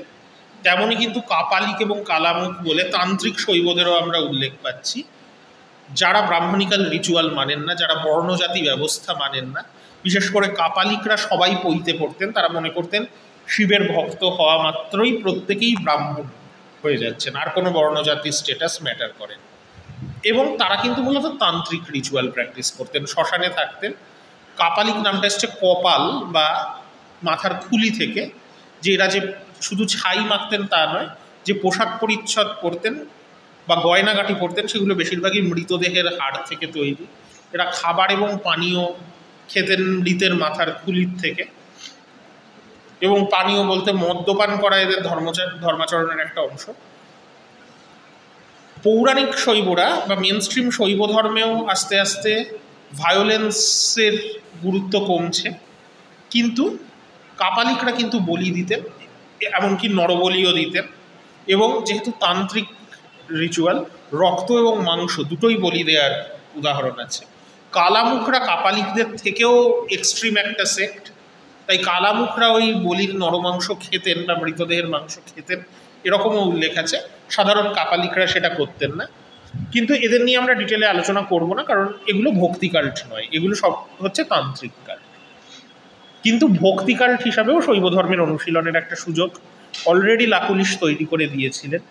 তেমনই কিন্তু কাপালিক এবং কালামুখ বলে তান্ত্রিক শৈবদেরও আমরা উল্লেখ পাচ্ছি, যারা ব্রাহ্মণিক্যাল রিচুয়াল মানেন না, যারা বর্ণজাতি ব্যবস্থা মানেন না। বিশেষ করে কাপালিকরা সবাই পইতে পড়তেন, তারা মনে করতেন শিবের ভক্ত হওয়া মাত্রই প্রত্যেকেই ব্রাহ্মণ হয়ে যাচ্ছেন, আর কোনো বর্ণজাতি স্ট্যাটাস ম্যাটার করেন। এবং তারা কিন্তু মূলত তান্ত্রিক রিচুয়াল প্র্যাকটিস করতেন, শ্মশানে থাকতেন। কাপালিক নামটা এসছে কপাল বা মাথার খুলি থেকে, যে এরা যে শুধু ছাই মাখতেন তা নয়, যে পোশাক পরিচ্ছদ পরতেন বা গয়নাগাটি পরতেন, সেগুলো বেশিরভাগই মৃতদেহের হাড় থেকে তৈরি। এরা খাবার এবং পানীয় খেতেন মৃতের মাথার খুলির থেকে, এবং পানীয় বলতে মদ্যপান করা এদের ধর্মাচরণের একটা অংশ। পৌরাণিক শৈবরা বা মেন স্ট্রিম শৈব ধর্মেও আস্তে আস্তে ভায়োলেন্সের গুরুত্ব কমছে, কিন্তু কাপালিকরা কিন্তু বলি দিতেন, এমনকি নরবলিও দিতেন। এবং যেহেতু তান্ত্রিক রিচুয়াল, রক্ত এবং মাংস দুটোই বলি দেওয়ার উদাহরণ আছে। কালামুখরা কাপালিকদের থেকেও এক্সট্রিম একটা সেক্ট, তাই কালামুখরা ওই বলির নরমাংস খেতেন বা মৃতদেহের মাংস খেতেন, এরকমও উল্লেখ আছে। সাধারণ কাপালিকরা সেটা করতেন না। কিন্তু এদের নিয়ে আমরা ডিটেলে আলোচনা করব না, কারণ এগুলো ভক্তি কাল্ট নয়, এগুলো সব হচ্ছে তান্ত্রিক কাল্ট। কিন্তু ভক্তি কাল্ট হিসাবেও শৈব ধর্মের অনুশীলনের একটা সুযোগ অলরেডি লাকুলিশ তৈরি করে দিয়েছিলেন।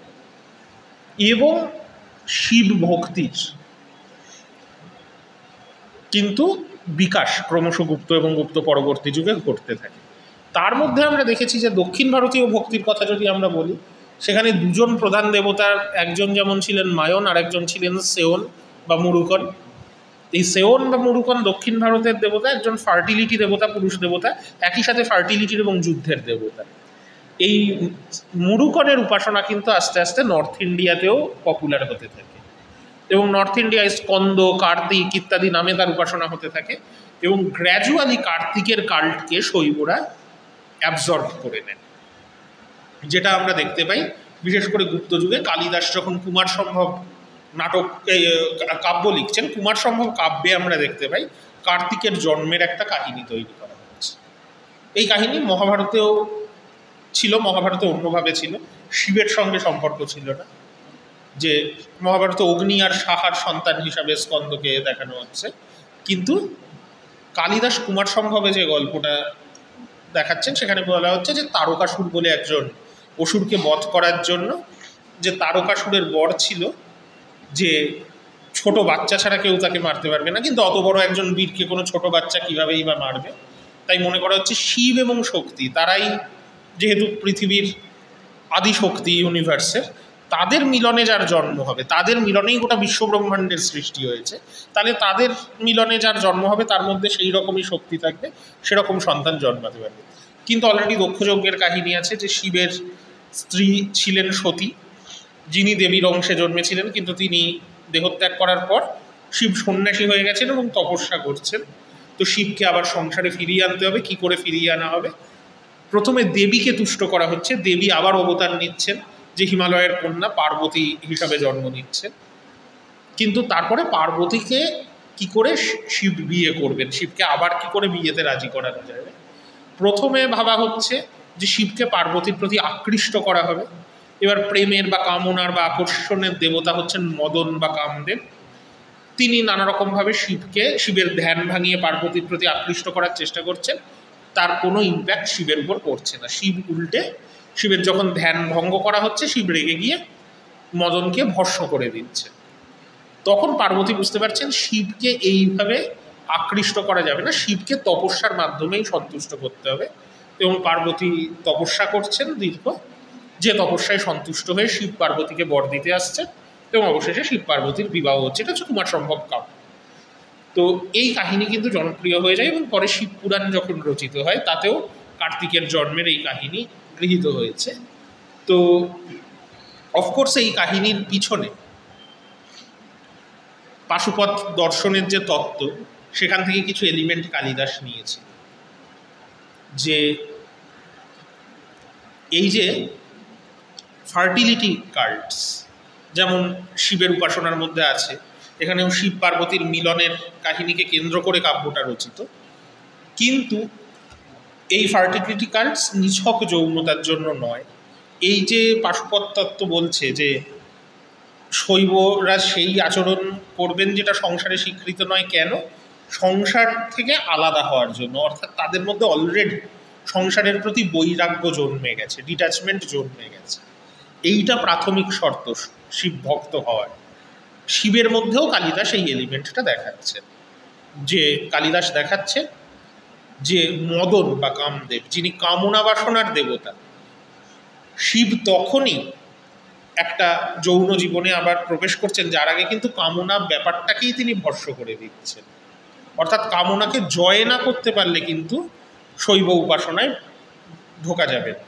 এবং শিব ভক্তির কিন্তু বিকাশ ক্রমশ গুপ্ত এবং গুপ্ত পরবর্তী যুগে ঘটতে থাকে। তার মধ্যে আমরা দেখেছি যে দক্ষিণ ভারতীয় ভক্তির কথা যদি আমরা বলি, সেখানে দুজন প্রধান দেবতার, একজন যেমন ছিলেন মায়ন, আর একজন ছিলেন সেওন বা মুরুকন। এই সেওন বা মুরুকন দক্ষিণ ভারতের দেবতা, একজন ফার্টিলিটি দেবতা, পুরুষ দেবতা, একই সাথে ফার্টিলিটির এবং যুদ্ধের দেবতা। এই মুরুকনের উপাসনা কিন্তু আস্তে আস্তে নর্থ ইন্ডিয়াতেও পপুলার হতে থাকে, এবং নর্থ ইন্ডিয়ায় স্কন্দ, কার্তিক ইত্যাদি নামে তার উপাসনা হতে থাকে। এবং গ্র্যাজুয়ালি কার্তিকের কাল্টকে শৈবরা অ্যাবজর্ব করে নেন, যেটা আমরা দেখতে পাই বিশেষ করে গুপ্ত যুগে। কালিদাস যখন কুমার সম্ভব নাটক কাব্য লিখছেন, কুমার সম্ভব কাব্যে আমরা দেখতে পাই কার্তিকের জন্মের একটা কাহিনী তৈরি করা হচ্ছে। এই কাহিনী মহাভারতেও ছিল, মহাভারতে অন্যভাবে ছিল, শিবের সঙ্গে সম্পর্ক ছিল না। যে মহাভারতে অগ্নি আর সাহার সন্তান হিসাবে স্কন্দকে দেখানো হচ্ছে, কিন্তু কালিদাস কুমার সম্ভবে যে গল্পটা দেখাচ্ছেন সেখানে বলা হচ্ছে যে তারকাসুর বলে একজন অসুরকে বধ করার জন্য, যে তারকাসুরের বর ছিল যে ছোট বাচ্চা ছাড়া কেউ তাকে মারতে পারবে না, কিন্তু অত বড় একজন বীরকে কোনো ছোট বাচ্চা কীভাবেই বা মারবে। তাই মনে করা হচ্ছে শিব এবং শক্তি তারাই যেহেতু পৃথিবীর আদি শক্তি ইউনিভার্সের, তাদের মিলনে যার জন্ম হবে, তাদের মিলনেই গোটা বিশ্বব্রহ্মাণ্ডের সৃষ্টি হয়েছে, তাহলে তাদের মিলনে যার জন্ম হবে তার মধ্যে সেই রকমই শক্তি থাকবে, সেরকম সন্তান জন্মাতে পারবে। কিন্তু অলরেডি দক্ষযজ্ঞের কাহিনী আছে যে শিবের স্ত্রী ছিলেন সতী, যিনি দেবীর অংশে জন্মেছিলেন, কিন্তু তিনি দেহত্যাগ করার পর শিব সন্ন্যাসী হয়ে গেছেন এবং তপস্যা করছেন। তো শিবকে আবার সংসারে ফিরিয়ে আনতে হবে। কি করে ফিরিয়ে আনা হবে? প্রথমে দেবীকে তুষ্ট করা হচ্ছে, দেবী আবার অবতার নিচ্ছেন, যে হিমালয়ের কন্যা পার্বতী হিসাবে জন্ম নিচ্ছেন। কিন্তু তারপরে পার্বতীকে কি করে শিব বিয়ে করবেন, শিবকে আবার কি করে বিয়েতে রাজি করানো যাবে? প্রথমে ভাবা হচ্ছে যে শিবকে পার্বতীর প্রতি আকৃষ্ট করা হবে। এবার প্রেমের বা কামনার বা আকর্ষণের দেবতা হচ্ছেন মদন বা কামদেব। তিনি নানা রকমভাবে শিবের ধ্যান ভাঙিয়ে পার্বতীর প্রতি আকৃষ্ট করার চেষ্টা করছেন। তার কোনো ইম্প্যাক্ট শিবের উপর পড়ছে না। শিব উল্টে, শিবের যখন ধ্যান ভঙ্গ করা হচ্ছে, শিব রেগে গিয়ে মদনকে ভস্ম করে দিচ্ছে। তখন পার্বতী বুঝতে পারছেন শিবকে এইভাবে আকৃষ্ট করা যাবে না, শিবকে তপস্যার মাধ্যমেই সন্তুষ্ট করতে হবে। এবং পার্বতী তপস্যা করছেন দীর্ঘ, যে তপস্যায় সন্তুষ্ট হয়ে শিব পার্বতীকে বর দিতে আসছেন এবং অবশেষে শিব পার্বতীর বিবাহ হচ্ছে। এটা হচ্ছে কুমার সম্ভব কাব্য। তো এই কাহিনী কিন্তু জনপ্রিয় হয়ে যায় এবং পরে শিব পুরাণ যখন রচিত হয় তাতেও কার্তিকের জন্মের এই কাহিনী গৃহীত হয়েছে। তো অফকোর্স এই কাহিনীর পিছনে পাশুপত দর্শনের যে তত্ত্ব, সেখান থেকে কিছু এলিমেন্ট কালিদাস নিয়েছে। যে এই যে ফার্টিলিটি কাল্টস যেমন শিবের উপাসনার মধ্যে আছে, এখানেও শিব পার্বতীর মিলনের কাহিনীকে কেন্দ্র করে কাব্যটা রচিত। কিন্তু এই ফার্টিলিটি কাল্টস নিছক যৌনতার জন্য নয়। এই যে পাশুপত তত্ত্ব বলছে যে শৈবরা সেই আচরণ করবেন যেটা সংসারে স্বীকৃত নয়, কেন? সংসার থেকে আলাদা হওয়ার জন্য। অর্থাৎ তাদের মধ্যে অলরেডি সংসারের প্রতি বৈরাগ্য জন্মে গেছে, ডিট্যাচমেন্ট জন্মে গেছে। এইটা প্রাথমিক শর্ত শিব ভক্ত হওয়ার। শিবের মধ্যেও কালিদাস এই এলিমেন্টটা দেখাচ্ছে, যে কালিদাস দেখাচ্ছে যে মদন বা কামদেব, যিনি কামনা বাসনার দেবতা, শিব তখনই একটা যৌন জীবনে আবার প্রবেশ করছেন যার আগে কিন্তু কামনা ব্যাপারটাকেই তিনি ভস্ম করে দিচ্ছেন। অর্থাৎ কামনাকে জয় না করতে পারলে কিন্তু শৈব উপাসনায় ঢোকা যাবে না।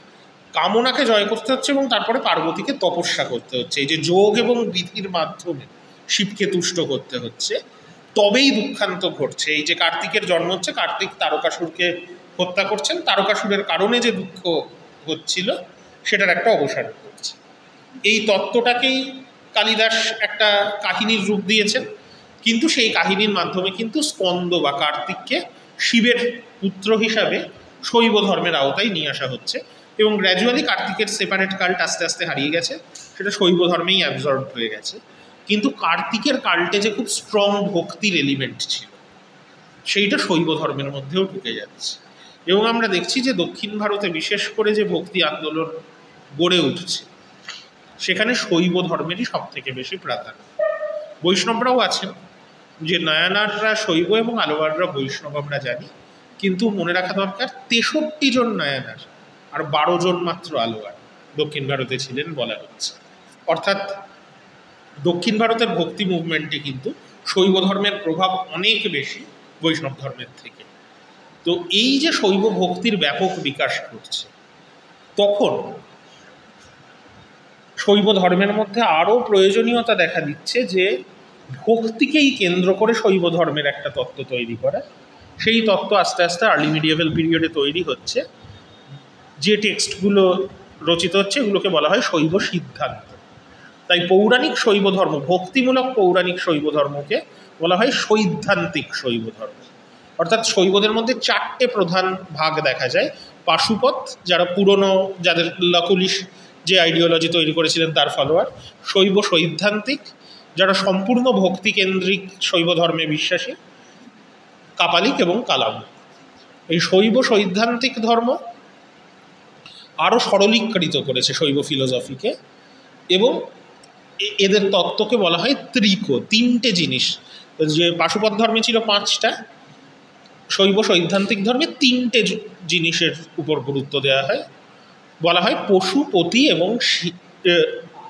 কামনাকে জয় করতে হচ্ছে এবং তারপরে পার্বতীকে তপস্যা করতে হচ্ছে। এই যে যোগ এবং বিধির মাধ্যমে শিবকে তুষ্ট করতে হচ্ছে, তবেই দুঃখান্ত ঘটছে। এই যে কার্তিকের জন্ম হচ্ছে, কার্তিক তারকাসুরকে হত্যা করছেন, তারকাসুরের কারণে যে দুঃখ হচ্ছিল সেটার একটা অবসান ঘটছে। এই তত্ত্বটাকেই কালিদাস একটা কাহিনীর রূপ দিয়েছেন। কিন্তু সেই কাহিনীর মাধ্যমে কিন্তু স্কন্দ বা কার্তিককে শিবের পুত্র হিসাবে শৈব ধর্মের আওতায় নিয়ে আসা হচ্ছে এবং গ্র্যাজুয়ালি কার্তিকের সেপারেট কাল্ট আস্তে আস্তে হারিয়ে গেছে, সেটা শৈব ধর্মেই অ্যাবজর্ব হয়ে গেছে। কিন্তু কার্তিকের কাল্টে যে খুব স্ট্রং ভক্তির এলিমেন্ট ছিল, সেইটা শৈব ধর্মের মধ্যেও ঢুকে যাচ্ছে। এবং আমরা দেখছি যে দক্ষিণ ভারতে বিশেষ করে যে ভক্তি আন্দোলন গড়ে উঠছে, সেখানে শৈব ধর্মেরই সব থেকে বেশি প্রাধান্য। বৈষ্ণবরাও আছেন, যে নায়ানাররা শৈব এবং আলোয়াররা বৈষ্ণব আমরা জানি, কিন্তু মনে রাখা দরকার 63 জন নায়ানার আর 12 জন মাত্র আলোয়ার দক্ষিণ ভারতে ছিলেন বলা হচ্ছে। অর্থাৎ দক্ষিণ ভারতের ভক্তি মুভমেন্টে কিন্তু শৈব ধর্মের প্রভাব অনেক বেশি বৈষ্ণব ধর্মের থেকে। তো এই যে শৈব ভক্তির ব্যাপক বিকাশ ঘটছে, তখন শৈব ধর্মের মধ্যে আরও প্রয়োজনীয়তা দেখা দিচ্ছে যে ভক্তিকেই কেন্দ্র করে শৈব ধর্মের একটা তত্ত্ব তৈরি করা। সেই তত্ত্ব আস্তে আস্তে আর্লি মিডিয়েভাল পিরিয়ডে তৈরি হচ্ছে। যে টেক্সটগুলো রচিত হচ্ছে এগুলোকে বলা হয় শৈব সিদ্ধান্ত। তাই পৌরাণিক শৈব ধর্ম, ভক্তিমূলক পৌরাণিক শৈব ধর্মকে বলা হয় সৈদ্ধান্তিক শৈব ধর্ম। অর্থাৎ শৈবদের মধ্যে 4টে প্রধান ভাগ দেখা যায়। পাশুপত, যারা পুরনো, যাদের লকুলিশ যে আইডিওলজি তৈরি করেছিলেন তার ফলোয়ার। শৈব সৈদ্ধান্তিক, যারা সম্পূর্ণ ভক্তিকেন্দ্রিক শৈব ধর্মে বিশ্বাসী। কাপালিক এবং কালামুখ। এই শৈব সৈদ্ধান্তিক ধর্ম আরও সরলীকৃত করেছে শৈব ফিলোসফিকে, এবং এদের তত্ত্বকে বলা হয় তিনটে জিনিস। যে পাশুপত ধর্মে ছিল 5টা, শৈব সৈদ্ধান্তিক ধর্মে 3টে জিনিসের উপর গুরুত্ব দেওয়া হয়। বলা হয় পশু, পতি এবং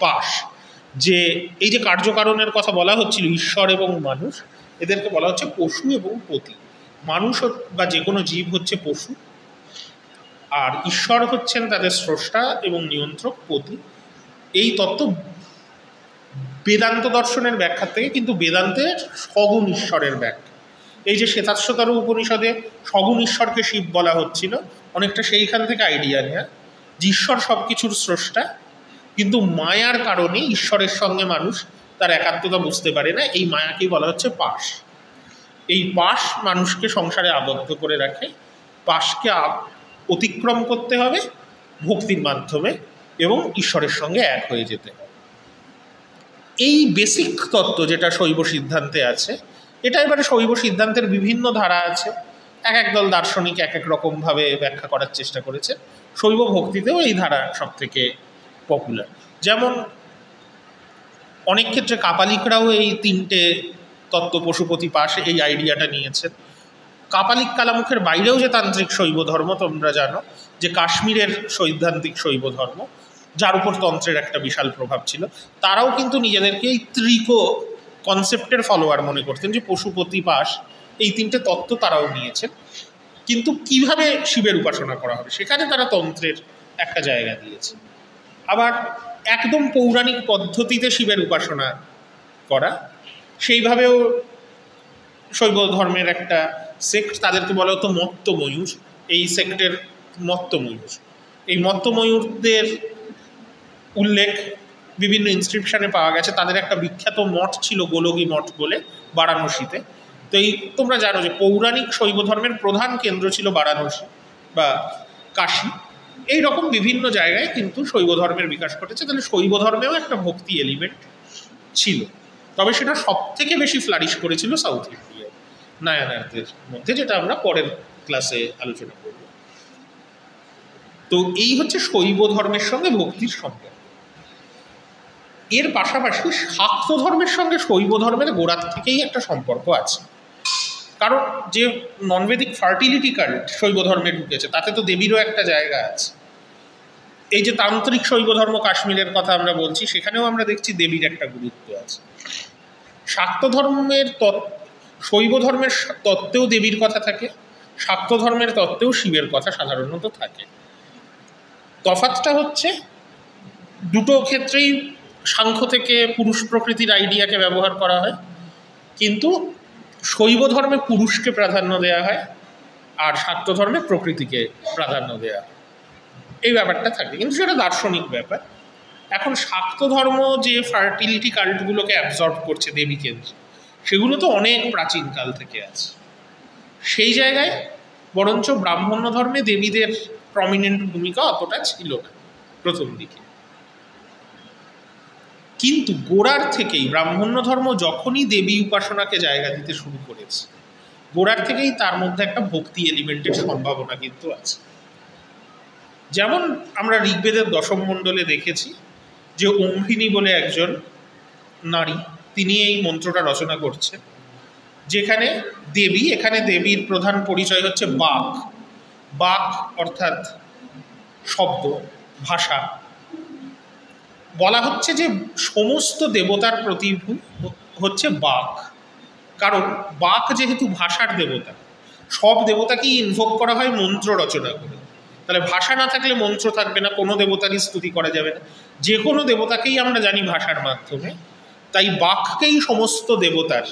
পাশ। যে এই যে কার্যকারণের কথা বলা হচ্ছিল, ঈশ্বর এবং মানুষ, এদেরকে বলা হচ্ছে পশু এবং পতি। মানুষ বা যে কোনো জীব হচ্ছে পশু, আর ঈশ্বর হচ্ছেন তাদের স্রষ্টা এবং নিয়ন্ত্রক, পতি। এই তত্ত্ব বেদান্ত দর্শনের ব্যাখ্যা থেকে, কিন্তু বেদান্তের সগুণ ঈশ্বরের ব্যাখ্যা। এই যে শ্বেতাশ্বতর উপনিষদে সগুণ ঈশ্বরকে শিব বলা হচ্ছিল, অনেকটা সেইখান থেকে আইডিয়া নেয়া যে ঈশ্বর সব কিছুর স্রষ্টা, কিন্তু মায়ার কারণে ঈশ্বরের সঙ্গে মানুষ তার একাত্মতা বুঝতে পারে না। এই মায়াকেই বলা হচ্ছে পাশ। এই পাশ মানুষকে সংসারে আবদ্ধ করে রাখে। পাশকে অতিক্রম করতে হবে ভক্তির মাধ্যমে এবং ঈশ্বরের সঙ্গে এক হয়ে যেতে হবে। এই বেসিক তত্ত্ব যেটা শৈব সিদ্ধান্তে আছে, এটা এবারে শৈব সিদ্ধান্তের বিভিন্ন ধারা আছে, এক দল দার্শনিক এক রকমভাবে ব্যাখ্যা করার চেষ্টা করেছে। শৈব ভক্তিতেও এই ধারা সব থেকে পপুলার। যেমন অনেক ক্ষেত্রে কাপালিকরাও এই 3টে তত্ত্ব পশুপতি পাশ এই আইডিয়াটা নিয়েছেন। কাপালিক কালামুখের বাইরেও যে তান্ত্রিক শৈব ধর্ম, তোমরা জানো যে কাশ্মীরের সৈদ্ধান্তিক শৈব ধর্ম, যার উপর তন্ত্রের একটা বিশাল প্রভাব ছিল, তারাও কিন্তু নিজেদেরকে এই কনসেপ্টের ফলোয়ার মনে করতেন, যে পশুপতি পাশ এই 3টে তত্ত্ব তারাও নিয়েছেন। কিন্তু কিভাবে শিবের উপাসনা করা হবে সেখানে তারা তন্ত্রের একটা জায়গা দিয়েছে। আবার একদম পৌরাণিক পদ্ধতিতে শিবের উপাসনা করা, সেইভাবেও শৈব ধর্মের একটা সেক্ট, তাদেরকে বলা হতো মত্তময়ূর। এই সেক্টের মত্তময়ূর, এই মত্তময়ূরদের উল্লেখ বিভিন্ন ইনস্ক্রিপশনে পাওয়া গেছে। তাদের একটা বিখ্যাত মঠ ছিল গোলগী মঠ বলে, বারাণসীতে। তো এই তোমরা জানো যে পৌরাণিক শৈব ধর্মের প্রধান কেন্দ্র ছিল বারাণসী বা কাশী। এই রকম বিভিন্ন জায়গায় কিন্তু শৈব ধর্মের বিকাশ ঘটেছে। তাহলে শৈব ধর্মেও একটা ভক্তি এলিমেন্ট ছিল, তবে সেটা সব থেকে বেশি ফ্লারিশ করেছিল সাউথ ইন্ডিয়ায়, নায়ানারদের মধ্যে, যেটা আমরা পরের ক্লাসে আলোচনা করব। তো এই হচ্ছে শৈব ধর্মের সঙ্গে ভক্তির সম্পর্ক। এর পাশাপাশি শাক্ত ধর্মের সঙ্গে শৈব ধর্মের গোড়ার থেকেই একটা সম্পর্ক আছে। কারণ যে ননভেদিক ফার্টিলিটি কাল্ট শৈব ধর্মে ঢুকেছে, তাতে তো দেবীরও একটা জায়গা আছে। এই যে তান্ত্রিক শৈব ধর্ম কাশ্মীরের কথা আমরা বলছি, সেখানেও আমরা দেখছি দেবীর একটা গুরুত্ব আছে। শাক্ত ধর্মের শৈব ধর্মের তত্ত্বেও দেবীর কথা থাকে, শাক্ত ধর্মের তত্ত্বেও শিবের কথা সাধারণত থাকে। তফাৎটা হচ্ছে দুটো ক্ষেত্রেই সাংখ্য থেকে পুরুষ প্রকৃতির আইডিয়াকে ব্যবহার করা হয়, কিন্তু শৈব ধর্মে পুরুষকে প্রাধান্য দেওয়া হয় আর শাক্ত ধর্মে প্রকৃতিকে প্রাধান্য দেওয়া হয়। এই ব্যাপারটা থাকে, কিন্তু সেটা দার্শনিক ব্যাপার। এখন শাক্ত ধর্ম যে ফার্টিলিটি কাল্টগুলোকে অ্যাবজর্ব করছে দেবী কেন্দ্রে, সেগুলো তো অনেক প্রাচীনকাল থেকে আছে। সেই জায়গায় বরঞ্চ ব্রাহ্মণ্য ধর্মে দেবীদের প্রমিনেন্ট ভূমিকা অতটা ছিল না প্রথম দিকে। কিন্তু গোড়ার থেকেই ব্রাহ্মণ্য ধর্ম যখনই দেবী উপাসনাকে জায়গা দিতে শুরু করেছে, গোড়ার থেকেই তার মধ্যে একটা ভক্তি এলিমেন্টের সম্ভাবনা কিন্তু আছে। যেমন আমরা ঋগ্বেদের দশম মণ্ডলে দেখেছি যে অম্ভিনী বলে একজন নারী, তিনি এই মন্ত্রটা রচনা করছেন, যেখানে দেবী, এখানে দেবীর প্রধান পরিচয় হচ্ছে বাক। বাক অর্থাৎ শব্দ, ভাষা। বলা হচ্ছে যে সমস্ত দেবতার প্রতিভূ হচ্ছে বাক, কারণ বাক যেহেতু ভাষার দেবতা, সব দেবতাকেই ইনভোক করা হয় মন্ত্র রচনা করে। তাহলে ভাষা না থাকলে মন্ত্র থাকবে না, কোনো দেবতারই স্তুতি করা যাবে না। যে কোনো দেবতাকেই আমরা জানি ভাষার মাধ্যমে, তাই বাককেই সমস্ত দেবতার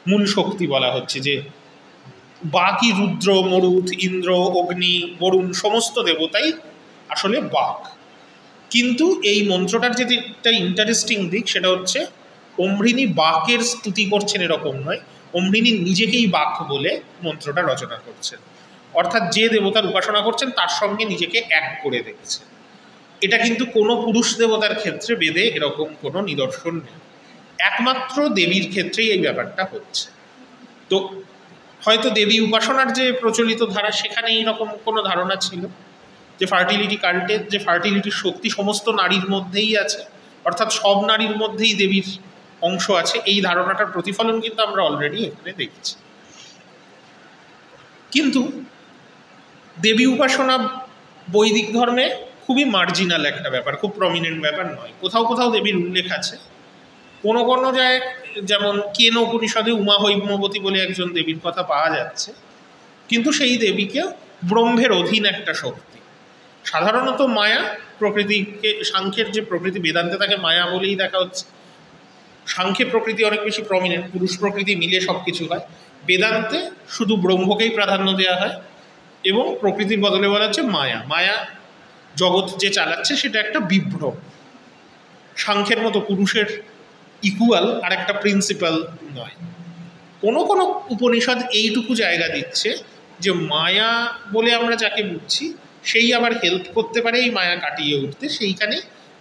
মূল শক্তি বলা হচ্ছে। যে বাকই রুদ্র, মরুত, ইন্দ্র, অগ্নি, বরুণ সমস্ত দেবতাই আসলে বাক। কিন্তু এই মন্ত্রটার যে একটা ইন্টারেস্টিং দিক, সেটা হচ্ছে অম্ভৃণী বাকের স্তুতি করছেন এরকম নয়, অম্ভৃণী নিজেকেই বাক বলে মন্ত্রটা রচনা করছেন। অর্থাৎ যে দেবতার উপাসনা করছেন তার সঙ্গে নিজেকে এক করে দেখছেন। এটা কিন্তু কোনো পুরুষ দেবতার ক্ষেত্রে বেদে এরকম কোনো নিদর্শন নেই, একমাত্র দেবীর ক্ষেত্রেই এই ব্যাপারটা হচ্ছে। তো হয়তো দেবী উপাসনার যে প্রচলিত ধারা সেখানে এইরকম কোনো ধারণা ছিল যে ফার্টিলিটি কাল্টের যে ফার্টিলিটির শক্তি সমস্ত নারীর মধ্যেই আছে, অর্থাৎ সব নারীর মধ্যেই দেবীর অংশ আছে, এই ধারণাটার প্রতিফলন কিন্তু আমরা অলরেডি এখানে দেখছি। কিন্তু দেবী উপাসনা বৈদিক ধর্মে খুবই মার্জিনাল একটা ব্যাপার, খুব প্রমিনেন্ট ব্যাপার নয়। কোথাও কোথাও দেবীর উল্লেখ আছে, কোনো কোনো জায়গায় যেমন কেন উপনিষদে উমা হৈমবতী বলে একজন দেবীর কথা পাওয়া যাচ্ছে, কিন্তু সেই দেবীকে ব্রহ্মের অধীন একটা শক্তি। সাধারণত মায়া প্রকৃতিকে, সাংখ্যের যে প্রকৃতি, বেদান্তে তাকে মায়া বলেই দেখা হচ্ছে। সাংখ্যে প্রকৃতি অনেক বেশি প্রমিনেন্ট, পুরুষ প্রকৃতি মিলে সব কিছু হয়। বেদান্তে শুধু ব্রহ্মকেই প্রাধান্য দেওয়া হয় এবং প্রকৃতির বদলে বলা হচ্ছে মায়া। মায়া জগৎ যে চালাচ্ছে সেটা একটা বিভ্রম। সাংখ্যের মতো পুরুষের ইকুয়াল আর একটা প্রিন্সিপাল নয়। কোনো কোনো উপনিষদ এইটুকু জায়গা দিচ্ছে যে মায়া বলে আমরা যাকে বুঝছি সেই আবার হেল্প করতে পারে এই মায়া কাটিয়ে উঠতে। সেইখানে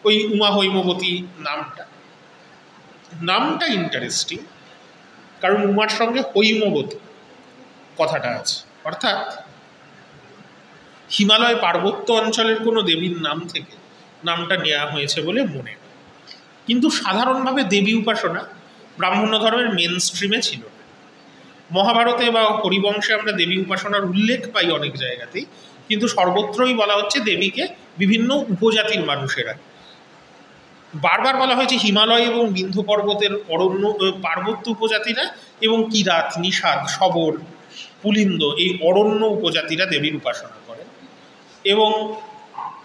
ওই উমা হৈমবতী নামটা ইন্টারেস্টিং, কারণ উমার সঙ্গে হৈমবতী কথাটা আছে, অর্থাৎ হিমালয় পার্বত্য অঞ্চলের কোনো দেবীর নাম থেকে নামটা নেওয়া হয়েছে বলে মনে। কিন্তু সাধারণভাবে দেবী উপাসনা ব্রাহ্মণ্য ধর্মের মেন স্ট্রিমে ছিল না। মহাভারতে বা হরিবংশে আমরা দেবী উপাসনার উল্লেখ পাই অনেক জায়গাতেই, কিন্তু সর্বত্রই বলা হচ্ছে দেবীকে বিভিন্ন উপজাতির মানুষেরা। বারবার বলা হয়েছে হিমালয় এবং বিন্ধ্য পর্বতের পার্বত্য উপজাতিরা এবং কিরাত, নিষাদ, শবর, পুলিন্দ এই অরণ্য উপজাতিরা দেবীর উপাসনা করেন। এবং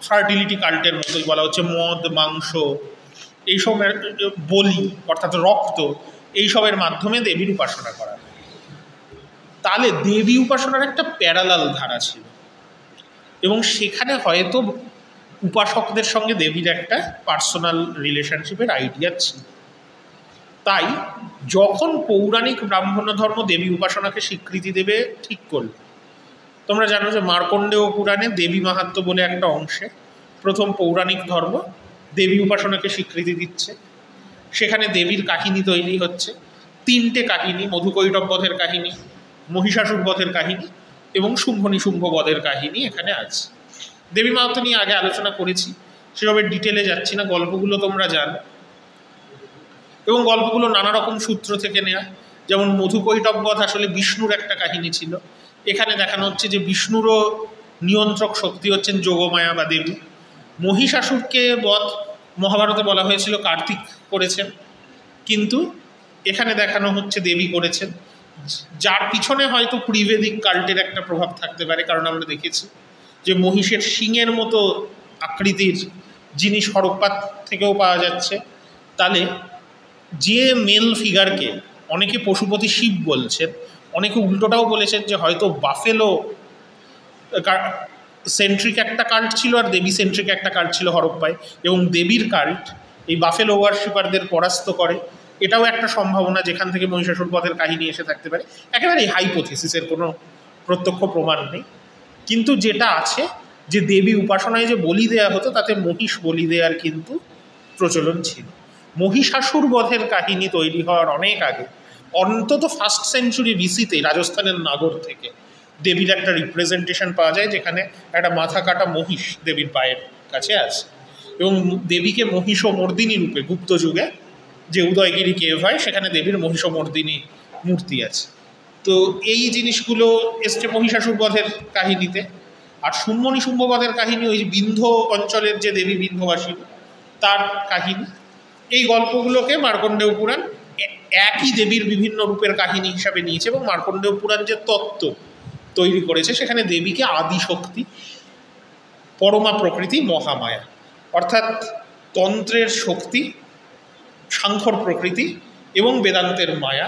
ফার্টিলিটি কাল্টের মতোই বলা হচ্ছে মদ, মাংস, এইসবের বলি অর্থাৎ রক্ত, এইসবের মাধ্যমে দেবীর উপাসনা করা হয়। তাহলে দেবী উপাসনার একটা প্যারালাল ধারা ছিল এবং সেখানে হয়তো উপাসকদের সঙ্গে দেবীর একটা পার্সোনাল রিলেশনশিপের আইডিয়া ছিল। তাই যখন পৌরাণিক ব্রাহ্মণ্য ধর্ম দেবী উপাসনাকে স্বীকৃতি দেবে ঠিক করল, তোমরা জানো যে মার্কণ্ডেয় পুরাণে দেবী মাহাত্ম্য বলে একটা অংশে প্রথম পৌরাণিক ধর্ম দেবী উপাসনাকে স্বীকৃতি দিচ্ছে। সেখানে দেবীর কাহিনী তৈরি হচ্ছে, 3টে কাহিনী, মধুকৈটব বধের কাহিনী, মহিষাসুর বধের কাহিনী এবং শুম্ভ নিশুম্ভ বধের কাহিনী এখানে আছে। দেবী মাহাত্ম্য নিয়ে আগে আলোচনা করেছি, সেভাবে ডিটেলে যাচ্ছি না, গল্পগুলো তোমরা জানো এবং গল্পগুলো নানা রকম সূত্র থেকে নেওয়া। যেমন মধুকৈটব বধ আসলে বিষ্ণুর একটা কাহিনী ছিল, এখানে দেখানো হচ্ছে যে বিষ্ণুরও নিয়ন্ত্রক শক্তি হচ্ছেন যোগমায়া বা দেবী। মহিষাসুরকে বধ মহাভারতে বলা হয়েছিল কার্তিক করেছেন, কিন্তু এখানে দেখানো হচ্ছে দেবী করেছেন, যার পিছনে হয়তো প্রিভেদিক কাল্টের একটা প্রভাব থাকতে পারে। কারণ আমরা দেখেছি যে মহিষের শিঙের মতো আকৃতির জিনিস হরপ্পা থেকেও পাওয়া যাচ্ছে। তাহলে যে মেল ফিগারকে অনেকে পশুপতি শিব বলছেন, অনেকে উল্টোটাও বলেছেন যে হয়তো বাফেলো সেন্ট্রিক একটা কাল্ট ছিল আর দেবী সেন্ট্রিক একটা কাল্ট ছিল হরপ্পায়, এবং দেবীর কাল্ট এই বাফেলো ওয়ারশিপারদের পরাস্ত করে। এটাও একটা সম্ভাবনা যেখান থেকে মহিষাসুর বধের কাহিনী এসে থাকতে পারে। একেবারে হাইপোথিসিসের কোনো প্রত্যক্ষ প্রমাণ নেই, কিন্তু যেটা আছে যে দেবী উপাসনায় যে বলি দেয়া হতো তাতে মহিষ বলি দেওয়ার কিন্তু প্রচলন ছিল। মহিষাসুর বধের কাহিনী তৈরি হওয়ার অনেক আগে, অন্তত 1st সেঞ্চুরি বিসিতে রাজস্থানের নাগর থেকে দেবীর একটা রিপ্রেজেন্টেশন পাওয়া যায়, যেখানে একটা মাথা কাটা মহিষ দেবীর পায়ের কাছে আছে এবং দেবীকে মহিষমর্দিনী রূপে গুপ্ত যুগে যে উদয়গিরি কেভ হয় সেখানে দেবীর মহিষমর্দিনী মূর্তি আছে। তো এই জিনিসগুলো এসছে মহিষাসুর বধের কাহিনীতে। আর শুম্ভ নিশুম্ভ বধের কাহিনী ওই বিন্ধ্য অঞ্চলের যে দেবী বিন্ধ্যবাসী তার কাহিনী। এই গল্পগুলোকে মার্কণ্ডেয় পুরাণ একই দেবীর বিভিন্ন রূপের কাহিনী হিসাবে নিয়েছে এবং মার্কণ্ডেয় পুরাণ যে তত্ত্ব তৈরি করেছে সেখানে দেবীকে আদিশক্তি, পরমা প্রকৃতি, মহামায়া অর্থাৎ তন্ত্রের শক্তি, সাংখ্যর প্রকৃতি এবং বেদান্তের মায়া,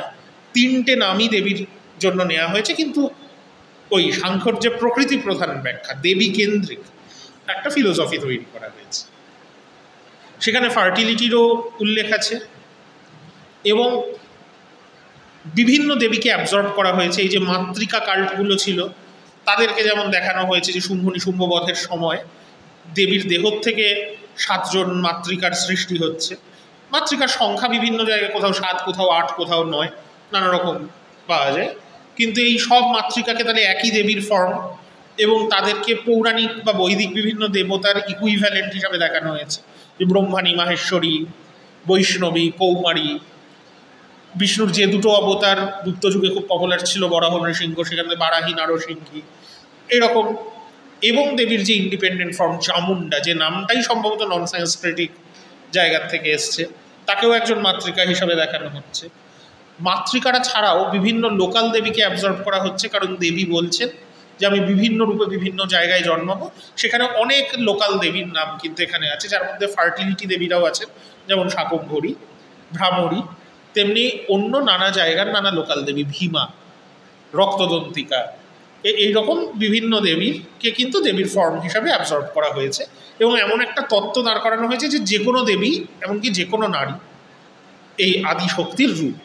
3টে নামই দেবীর জন্য নেওয়া হয়েছে। কিন্তু ওই সাংখ্যর যে প্রকৃতি প্রধান ব্যাখ্যা, দেবী কেন্দ্রিক একটা ফিলোসফি তৈরি করা হয়েছে। সেখানে ফার্টিলিটিরও উল্লেখ আছে এবং বিভিন্ন দেবীকে অ্যাবজর্ব করা হয়েছে। এই যে মাতৃকা কাল্টগুলো ছিল তাদেরকে যেমন দেখানো হয়েছে যে শুম্ভ নিশুম্ভ বধের সময় দেবীর দেহ থেকে 7 জন মাতৃকার সৃষ্টি হচ্ছে। মাতৃকার সংখ্যা বিভিন্ন জায়গায়, কোথাও 7, কোথাও 8, কোথাও 9, নানা রকম পাওয়া যায়। কিন্তু এই সব মাতৃকাকে তাহলে একই দেবীর ফর্ম এবং তাদেরকে পৌরাণিক বা বৈদিক বিভিন্ন দেবতার ইকুইভ্যালেন্ট হিসাবে দেখানো হয়েছে, যে ব্রহ্মাণী, মাহেশ্বরী, বৈষ্ণবী, কৌমারী, বিষ্ণুর যে দুটো অবতার গুপ্ত যুগে খুব পপুলার ছিল, বরাহ নৃসিংহ, সেখানে বারাহী, নারসিংহী এরকম, এবং দেবীর যে ইন্ডিপেন্ডেন্ট ফর্ম চামুন্ডা, যে নামটাই সম্ভবত নন সাংস্কৃতিক জায়গার থেকে এসছে, তাকেও একজন মাতৃকা হিসাবে দেখানো হচ্ছে। মাতৃকারা ছাড়াও বিভিন্ন লোকাল দেবীকে অ্যাবজর্ব করা হচ্ছে, কারণ দেবী বলছেন যে আমি বিভিন্ন রূপে বিভিন্ন জায়গায় জন্মাবো। সেখানে অনেক লোকাল দেবীর নাম কিন্তু এখানে আছে, যার মধ্যে ফার্টিলিটি দেবীরাও আছেন, যেমন শাকম্ভরী, ভ্রামরী, তেমনি অন্য নানা জায়গার নানা লোকাল দেবী, ভীমা, রক্তদন্তিকা, এইরকম বিভিন্ন দেবীকে কিন্তু দেবীর ফর্ম হিসাবে অ্যাবজর্ব করা হয়েছে। এবং এমন একটা তত্ত্ব দাঁড় করানো হয়েছে যে কোনো দেবী, এমনকি যে কোনো নারী এই আদি শক্তির রূপ।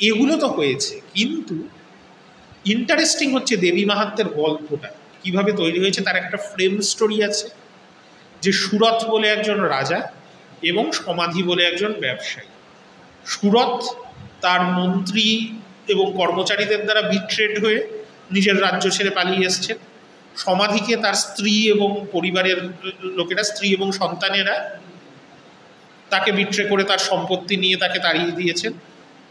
এগুলো তো হয়েছে, কিন্তু ইন্টারেস্টিং হচ্ছে দেবী মাহাত্ম্যের গল্পটা কীভাবে তৈরি হয়েছে। তার একটা ফ্রেম স্টোরি আছে, যে সুরথ বলে একজন রাজা এবং সমাধি বলে একজন ব্যবসায়ী। সুরথ তার মন্ত্রী এবং কর্মচারীদের দ্বারা বিট্রেড হয়ে নিজের রাজ্য ছেড়ে পালিয়ে এসছেন। সমাধিকে তার স্ত্রী এবং পরিবারের লোকেরা, স্ত্রী এবং সন্তানেরা তাকে বিট্রে করে তার সম্পত্তি নিয়ে তাকে তাড়িয়ে দিয়েছেন।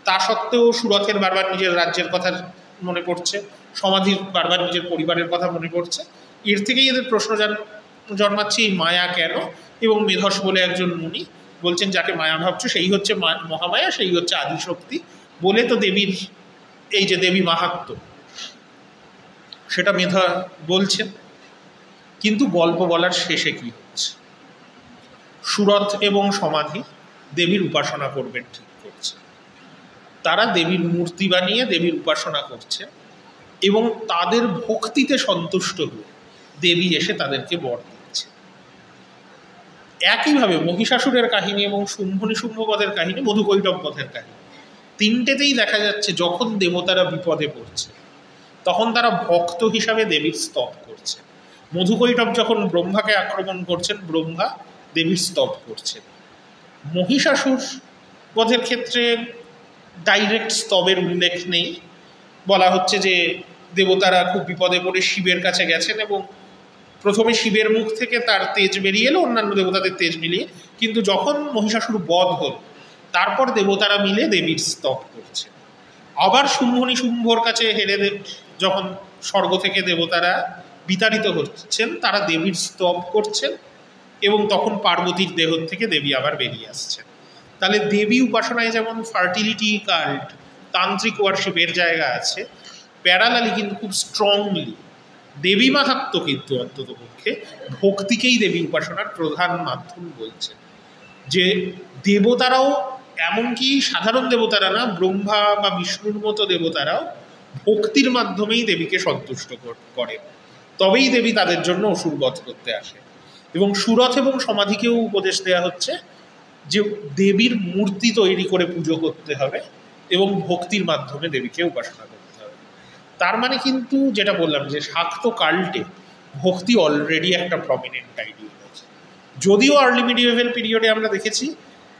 তা সত্ত্বেও সুরথের বারবার নিজের রাজ্যের কথা মনে পড়ছে, সমাধির বারবার নিজের পরিবারের কথা মনে পড়ছে। এর থেকেই এদের প্রশ্ন জন্মাচ্ছে এই মায়া কেন। এবং মেধস বলে একজন মুনি বলছেন, যাকে মায়া ভাবছো সেই হচ্ছে মহামায়া, সেই হচ্ছে আদিশক্তি বলে তো দেবীর এই যে দেবী মাহাত্ম্য, সেটা মেধা বলছেন। কিন্তু গল্প বলার শেষে কি হচ্ছে, সুরথ এবং সমাধি দেবীর উপাসনা করবেন ঠিক করছে। তারা দেবীর মূর্তি বানিয়ে দেবীর উপাসনা করছে এবং তাদের ভক্তিতে সন্তুষ্ট হয়ে দেবী এসে তাদেরকে বর দিচ্ছে। একইভাবে মহিষাসুরের কাহিনী এবং শুম্ভ নিশুম্ভবধের কাহিনী, মধুকৈটব বধের কাহিনী, তিনটেতেই দেখা যাচ্ছে যখন দেবতারা বিপদে পড়ছে তখন তারা ভক্ত হিসাবে দেবীর স্তব করছে। মধুকৈটব যখন ব্রহ্মাকে আক্রমণ করছেন, ব্রহ্মা দেবীর স্তব করছেন। মহিষাসুর বধের ক্ষেত্রে ডাইরেক্ট স্তবের উল্লেখ নেই, বলা হচ্ছে যে দেবতারা খুব বিপদে পড়ে শিবের কাছে গেছেন এবং প্রথমে শিবের মুখ থেকে তার তেজ বেরিয়ে এলো অন্যান্য দেবতাদের তেজ মিলিয়ে, কিন্তু যখন মহিষাসুর বধ হল তারপর দেবতারা মিলে দেবীর স্তব করছে। আবার শুম্ভ নিশুম্ভর কাছে হেরে যখন স্বর্গ থেকে দেবতারা বিতাড়িত হচ্ছেন, তারা দেবীর স্তব করছেন এবং তখন পার্বতীর দেহ থেকে দেবী আবার বেরিয়ে আসছেন। তাহলে দেবী উপাসনায় যেমন ফার্টিলিটি কাল্ট, তান্ত্রিক ওয়ার্শিপের জায়গা আছে, প্যারালালি কিন্তু খুব স্ট্রংলি দেবী মাহাত্ম্য কিন্তু অন্ততপক্ষে ভক্তিকেই দেবী উপাসনার প্রধান মাধ্যম বলছে। যে দেবতারাও, এমনকি সাধারণ দেবতারা না, ব্রহ্মা বা বিষ্ণুর মতো দেবতারাও ভক্তির মাধ্যমেই দেবীকে সন্তুষ্ট করে, তবেই দেবী তাদের জন্য অসুর বধ করতে আসে। এবং সুরথ এবং সমাধিকেও উপদেশ দেওয়া হচ্ছে যে দেবীর মূর্তি তৈরি করে পুজো করতে হবে এবং ভক্তির মাধ্যমে দেবীকে উপাসনা করতে হবে। তার মানে কিন্তু যেটা বললাম যে শাক্ত কাল্টে ভক্তি অলরেডি একটা প্রমিনেন্ট আইডিয়া আছে। যদিও আর্লি মিডিয়েভেল পিরিয়ডে আমরা দেখেছি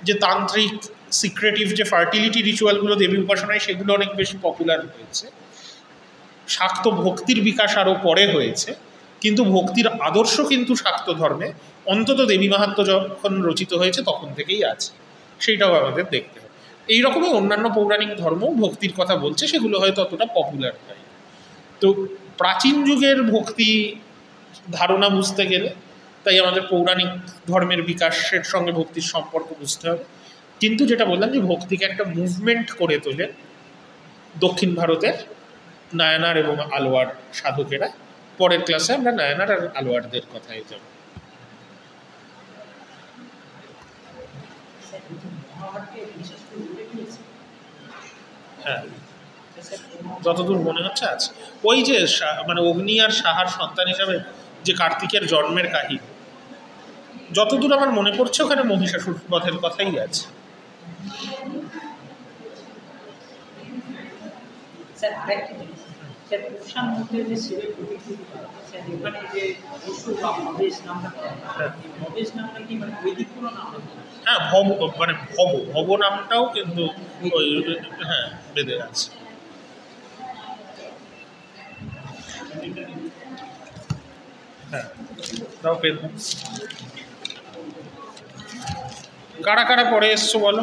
যে তান্ত্রিক সিক্রেটিভ যে ফার্টিলিটি রিচুয়ালগুলো দেবী উপাসনায়, সেগুলো অনেক বেশি পপুলার হয়েছে। শাক্ত ভক্তির বিকাশ আরও পরে হয়েছে, কিন্তু ভক্তির আদর্শ কিন্তু শাক্ত ধর্মে অন্তত দেবী মাহাত্ম্য যখন রচিত হয়েছে তখন থেকেই আছে, সেইটাও আমাদের দেখতে হবে। এইরকমই অন্যান্য পৌরাণিক ধর্মও ভক্তির কথা বলছে, সেগুলো হয়তো অতটা পপুলার নয়। তো প্রাচীন যুগের ভক্তি ধারণা বুঝতে গেলে তাই আমাদের পৌরাণিক ধর্মের বিকাশের সঙ্গে ভক্তির সম্পর্ক বুঝতে হবে। কিন্তু যেটা বললাম যে ভক্তিকে একটা মুভমেন্ট করে তোলে দক্ষিণ ভারতের নায়ানার এবং আলোয়ার সাধকেরা। পরের ক্লাসে আমরা নায়ানার আর আলোয়ারদের কথায় যাব। হ্যাঁ, যতদূর মনে হচ্ছে আছে। ওই যে মানে অগ্নি আর সাহার সন্তান হিসাবে যে কার্তিকের জন্মের কাহিনী, যতদূর আমার মনে পড়ছে ওখানে মহিষাসুর বধের কথাই আছে। হ্যাঁ, ভব মানে ভব নামটাও কিন্তু হ্যাঁ বেদে আছে। হ্যাঁ দাও পেন। কারা কারা পরে এসছো বলো?